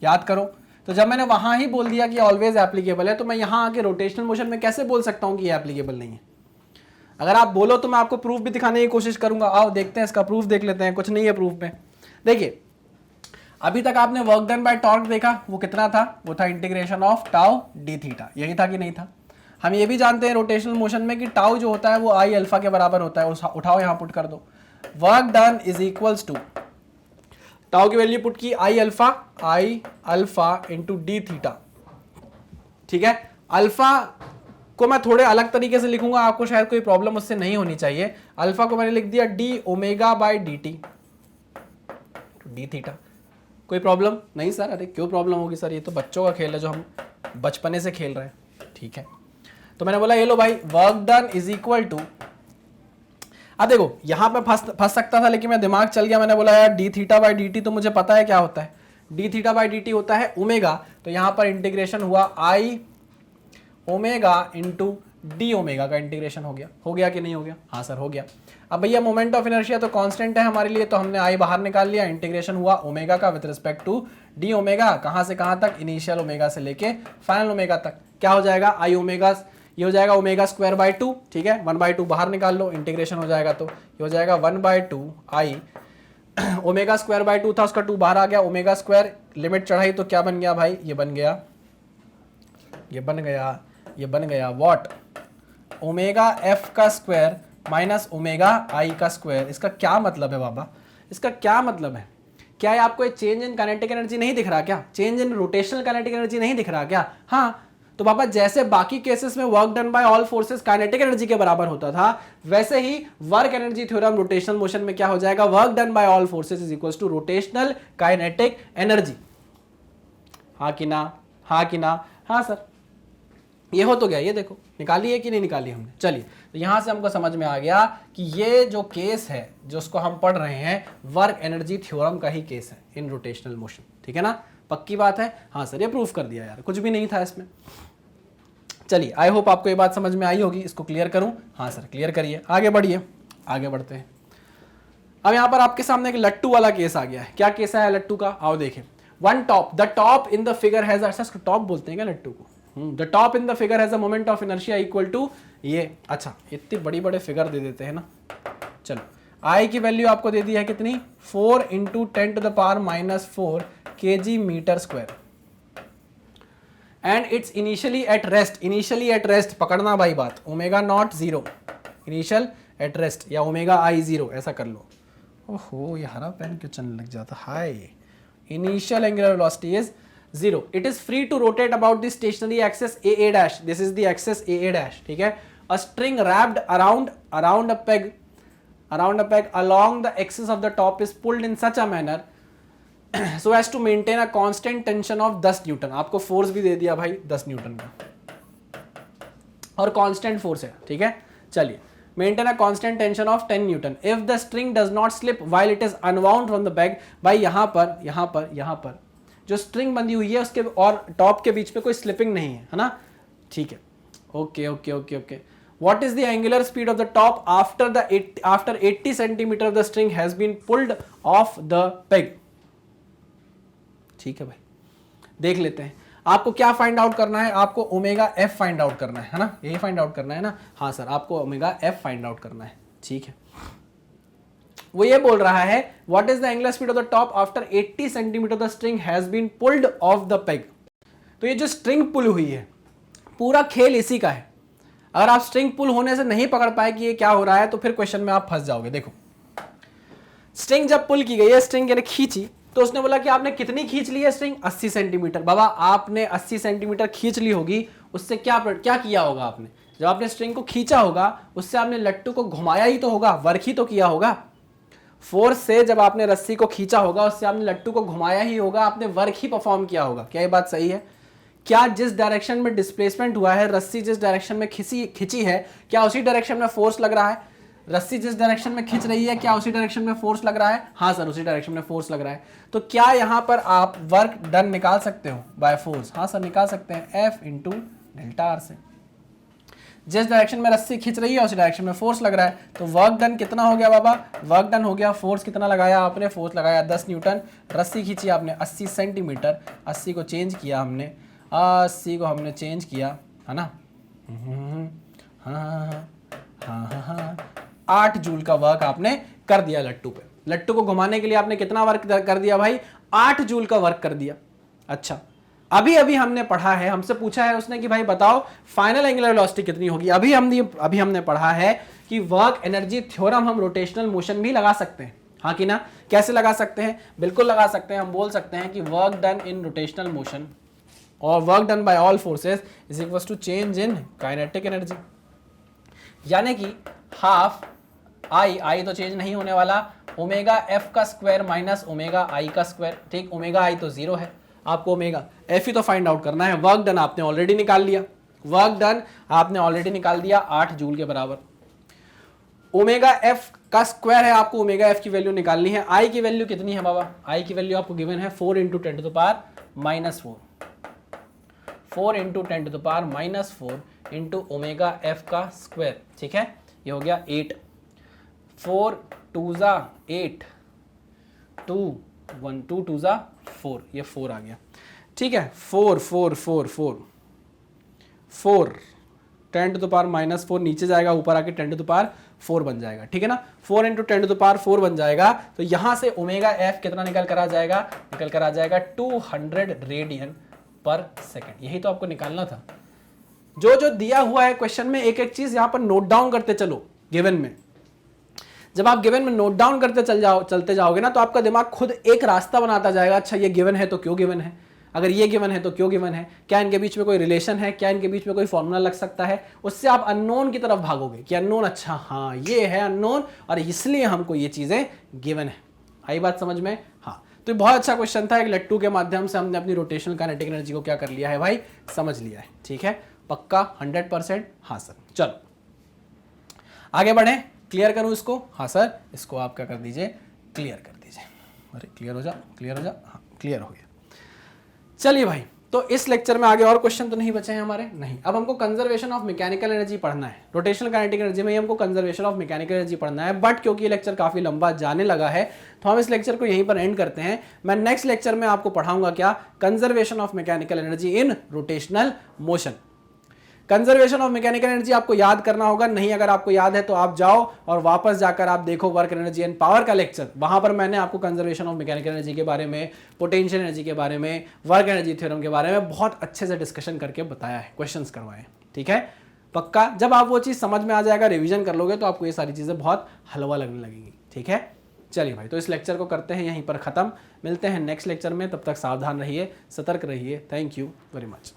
याद करो, तो जब मैंने वहां ही बोल दिया कि ऑलवेज एप्लीकेबल है, तो मैं यहां आके रोटेशनल मोशन में कैसे बोल सकता हूं कि ये एप्लीकेबल नहीं है? अगर आप बोलो तो मैं आपको प्रूफ भी दिखाने की कोशिश करूंगा। आओ देखते हैं, इसका प्रूफ देख लेते हैं। कुछ नहीं है प्रूफ में। देखिए, अभी तक आपने वर्क डन बाय टॉर्क देखा, वो कितना था? वो था integration of tau D theta. यही था कि नहीं था? हम ये भी जानते हैं रोटेशनल मोशन में कि टाउ जो होता है वो आई अल्फा के बराबर होता है। उठाओ यहां पुट कर दो, work done is equals to tau की वैल्यू पुट की I alpha into d theta. ठीक है, अल्फा को मैं थोड़े अलग तरीके से लिखूंगा, आपको शायद कोई प्रॉब्लम उससे नहीं होनी चाहिए। अल्फा को मैंने लिख दिया D omega by D T, D theta. कोई प्रॉब्लम नहीं सर? अरे क्यों प्रॉब्लम होगी सर, ये तो बच्चों का खेल है जो हम बचपने से खेल रहे हैं। ठीक है, तो मैंने बोला ये लो भाई, work done is equal to, अब देखो यहां पे फंस सकता था, लेकिन मैं दिमाग चल गया, मैंने बोला यार D theta by D T तो मुझे पता है क्या होता है, D theta by D T होता है ओमेगा। तो यहां पर इंटीग्रेशन हुआ आई ओमेगा इंटू डी ओमेगा का इंटीग्रेशन हो गया कि नहीं हो गया? हाँ सर हो गया। अब भैया मोमेंट ऑफ इनर्शिया तो कांस्टेंट है हमारे लिए, तो हमने आई बाहर निकाल लिया, इंटीग्रेशन हुआ ओमेगा का with respect to d omega. कहां से कहां तक? इनिशियल ओमेगा से लेके फाइनल ओमेगा तक। क्या हो जाएगा? आई ओमेगा, ये हो जाएगा ओमेगा स्क्वायर बाय 2। ठीक है, 1/2 बाहर निकाल लो, इंटीग्रेशन हो जाएगा तो ये हो जाएगा 1/2 आई ओमेगा स्क्वायर बाय 2 था, उसका 2 बाहर आ गया, ओमेगा स्क्वायर लिमिट चढ़ाई तो क्या बन गया भाई? ये बन गया व्हाट? ओमेगा एफ का स्क्वायर माइनस ओमेगा आई का स्क्वायर। इसका क्या मतलब है बाबा? इसका क्या मतलब है? क्या आपको चेंज इन काइनेटिक एनर्जी नहीं दिख रहा क्या? Change in rotational kinetic energy नहीं दिख रहा क्या? हाँ, तो बाबा जैसे बाकी केसेस में work done by all forces kinetic energy के बराबर होता था, वैसे ही work energy theorem rotational motion में क्या हो जाएगा? Work done by all forces is equals to rotational kinetic energy. हाँ कि ना? हाँ कि ना? हाँ सर, ये हो तो गया। ये देखो, निकाली है कि नहीं निकाली हमने? चलिए, तो यहां से हमको समझ में आ गया कि ये जो केस है जो उसको हम पढ़ रहे हैं, वर्क एनर्जी थ्योरम का ही केस है इन रोटेशनल मोशन। ठीक है ना? पक्की बात है? हाँ सर, ये प्रूफ कर दिया यार, कुछ भी नहीं था इसमें। चलिए, आई होप आपको ये बात समझ में आई होगी। इसको क्लियर करूं? हाँ सर क्लियर करिए, आगे बढ़िए, आगे बढ़ते हैं। अब यहां पर आपके सामने एक लट्टू वाला केस आ गया है। क्या केस है लट्टू का? आओ देखें। One top, the top in the figure has, ऐसा टॉप बोलते हैं क्या लट्टू को? The top in the figure has a moment of inertia equal to ये। अच्छा, इतनी बड़ी बड़े फिगर दे देते हैं ना। चलो, आई की वैल्यू आपको दे दी है कितनी? 4 × 10⁻⁻4 kg metre square, and it's initially at rest. Initially at rest पकड़ना भाई बात, omega not 0, initial at rest, या ओमेगा आई 0 ऐसा कर लो। ओहो, ये हरा पेन क्यों चलने लग जाता? Hi, initial angular velocity is 0. It is free to rotate about the stationary axis AA dash. This is the axis AA dash. ठीक है? A string wrapped around a peg along the axis of the top is pulled in such a manner so as to maintain a constant tension of 10 Newton. आपको force भी दे दिया भाई 10 Newton का, और constant force है। ठीक है, चलिए, maintain a constant tension of 10 Newton if the string does not slip while it is unwound from the peg। भाई यहाँ पर जो स्ट्रिंग बंधी हुई है उसके और टॉप के बीच में कोई स्लिपिंग नहीं है ना? ठीक है, okay. What is the angular speed of the top after 80 centimetre of the string has been pulled off the peg. ठीक है भाई, देख लेते हैं। आपको क्या फाइंड आउट करना है? आपको ओमेगा एफ फाइंड आउट करना है ना? यही फाइंड आउट करना है ना? हाँ सर, आपको ओमेगा एफ फाइंड आउट करना है। ठीक है, वो ये बोल रहा है what is the angular speed of the top after 80 centimetre the string has been pulled off the peg. तो ये जो स्ट्रिंग पुल हुई है, पूरा खेल इसी का है। अगर आप स्ट्रिंग पुल होने से नहीं पकड़ पाए कि ये क्या हो रहा है, तो फिर क्वेश्चन में आप फंस जाओगे। देखो, स्ट्रिंग जब पुल की गई है, स्ट्रिंग यानी खींची, तो उसने बोला कि आपने कितनी खींच ली है स्ट्रिंग, 80 सेंटीमीटर। बाबा आपने 80 सेंटीमीटर खींच ली होगी, उससे क्या किया होगा आपने, जब आपने स्ट्रिंग को खींचा होगा उससे आपने लट्टू को घुमाया ही तो होगा, वर्क ही तो किया होगा। फोर्स से जब आपने रस्सी को खींचा होगा उससे आपने लट्टू को घुमाया ही होगा, आपने वर्क ही परफॉर्म किया होगा। क्या ये बात सही है? क्या जिस डायरेक्शन में डिस्प्लेसमेंट हुआ है, रस्सी जिस डायरेक्शन में खिंची है, क्या उसी डायरेक्शन में फोर्स लग रहा है? रस्सी जिस डायरेक्शन में खींच रही है, क्या उसी डायरेक्शन में फोर्स लग रहा है? हाँ सर, उसी डायरेक्शन में फोर्स लग रहा है। तो क्या यहां पर आप वर्क डन निकाल सकते हो बाय फोर्स? हाँ सर निकाल सकते हैं, F इंटू डेल्टा आर से। जिस डायरेक्शन में रस्सी खींच रही है उसी डायरेक्शन में फोर्स लग रहा है, तो वर्क डन कितना हो गया बाबा? वर्क डन हो गया, फोर्स कितना लगाया आपने? फोर्स लगाया 10 न्यूटन। रस्सी खींची आपने 80 सेंटीमीटर, 80 को चेंज किया हमने, 80 को हमने चेंज किया, है ना? हाँ, 8 जूल का वर्क आपने कर दिया लट्टू पे। लट्टू को घुमाने के लिए आपने कितना वर्क कर दिया भाई? 8 जूल का वर्क कर दिया। अच्छा, अभी अभी हमने पढ़ा है, हमसे पूछा है उसने कि भाई बताओ फाइनल एंगुलर वेलोसिटी कितनी होगी। अभी हमने पढ़ा है कि वर्क एनर्जी थ्योरम हम रोटेशनल मोशन भी लगा सकते हैं, हाँ कि ना? कैसे लगा सकते हैं? बिल्कुल लगा सकते हैं। हम बोल सकते हैं कि work done in rotational motion और work done by all forces is equal to change in kinetic energy, यानी कि हाफ आई तो चेंज नहीं होने वाला, ओमेगा एफ का स्क्वायर माइनस ओमेगा आई का स्क्वायर। ठीक, ओमेगा आई तो 0 है, आपको ओमेगा एफ ही तो फाइंड आउट करना है। वर्क डन आपने ऑलरेडी निकाल लिया, वर्क डन आपने ऑलरेडी निकाल दिया 8 जूल के बराबर। ओमेगा एफ का स्क्वायर है, आपको ओमेगा एफ की वैल्यू निकालनी है। आई की वैल्यू कितनी है बाबा? आई की वैल्यू आपको गिवन है 4 into 10 to the power -4, 4 into 10 to the power -4 into omega F का स्क्वायर। ठीक है, ये हो गया 8, 4 2 ज़ा 8, 2 1 2 2 ज़ा 4, ये 4 आ गया। ठीक है, 4 4 4 4 4 10 टू द पावर -4 नीचे जाएगा, ऊपर आके 10 टू द पावर 4 बन जाएगा। ठीक है ना, 4 इंटू 10 टू द पावर 4 बन जाएगा। तो यहां से ओमेगा एफ कितना निकल कर आ जाएगा? निकल कर आ जाएगा 200 रेडियन पर सेकेंड। यही तो आपको निकालना था। जो जो दिया हुआ है क्वेश्चन में, एक एक चीज यहां पर नोट डाउन करते चलो। गिवन में जब आप गिवन में नोट डाउन करते चलते जाओगे ना, तो आपका दिमाग खुद एक रास्ता बनाता जाएगा। अच्छा, ये गिवन है तो क्यों गिवन है, अगर ये गिवन है तो क्यों गिवन है, क्या इनके बीच में कोई रिलेशन है, क्या इनके बीच में कोई फॉर्मूला लग सकता है। उससे आप अननोन की तरफ भागोगे कि अननोन, अच्छा हाँ ये है अननोन और इसलिए हमको ये चीजें गिवन है। आई बात समझ में? हाँ, तो बहुत अच्छा क्वेश्चन था। एक लट्टू के माध्यम से हमने अपनी रोटेशनल काइनेटिक एनर्जी को क्या कर लिया है भाई? समझ लिया है। ठीक है, पक्का 100%? हाँ सर। चलो आगे बढ़े, क्लियर करूं इसको? हाँ सर, इसको आप क्या कर दीजिए? क्लियर कर दीजिए। अरे क्लियर हो जा, क्लियर हो जा। हाँ क्लियर हो गया। चलिए भाई, तो इस लेक्चर में आगे और क्वेश्चन तो नहीं बचे हैं हमारे? नहीं। अब हमको कंजर्वेशन ऑफ मैकेनिकल एनर्जी पढ़ना है। रोटेशनल काइनेटिक एनर्जी में ही हमको कंजर्वेशन ऑफ मैकेनिकल एनर्जी पढ़ना है। बट क्योंकि ये लेक्चर काफी लंबा जाने लगा है, तो हम इस लेक्चर को यहीं पर एंड करते हैं। मैं नेक्स्ट लेक्चर में आपको पढ़ाऊंगा क्या? Conservation of mechanical energy in rotational motion. Conservation of mechanical energy आपको याद करना होगा। नहीं, अगर आपको याद है तो आप जाओ और वापस जाकर आप देखो वर्क एनर्जी एंड पावर का लेक्चर। वहां पर मैंने आपको कंजर्वेशन ऑफ मैकेनिकल एनर्जी के बारे में, पोटेंशियल एनर्जी के बारे में, वर्क एनर्जी थ्योरम के बारे में बहुत अच्छे से डिस्कशन करके बताया है, क्वेश्चंस करवाए। ठीक है, पक्का जब आप वो चीज़ समझ में आ जाएगा, रिविजन कर लोगे, तो आपको ये सारी चीज़ें बहुत हलवा लगने लगेंगी। ठीक है, चलिए भाई, तो इस लेक्चर को करते हैं यहीं पर ख़त्म। मिलते हैं नेक्स्ट लेक्चर में, तब तक सावधान रहिए, सतर्क रहिए। Thank you very much.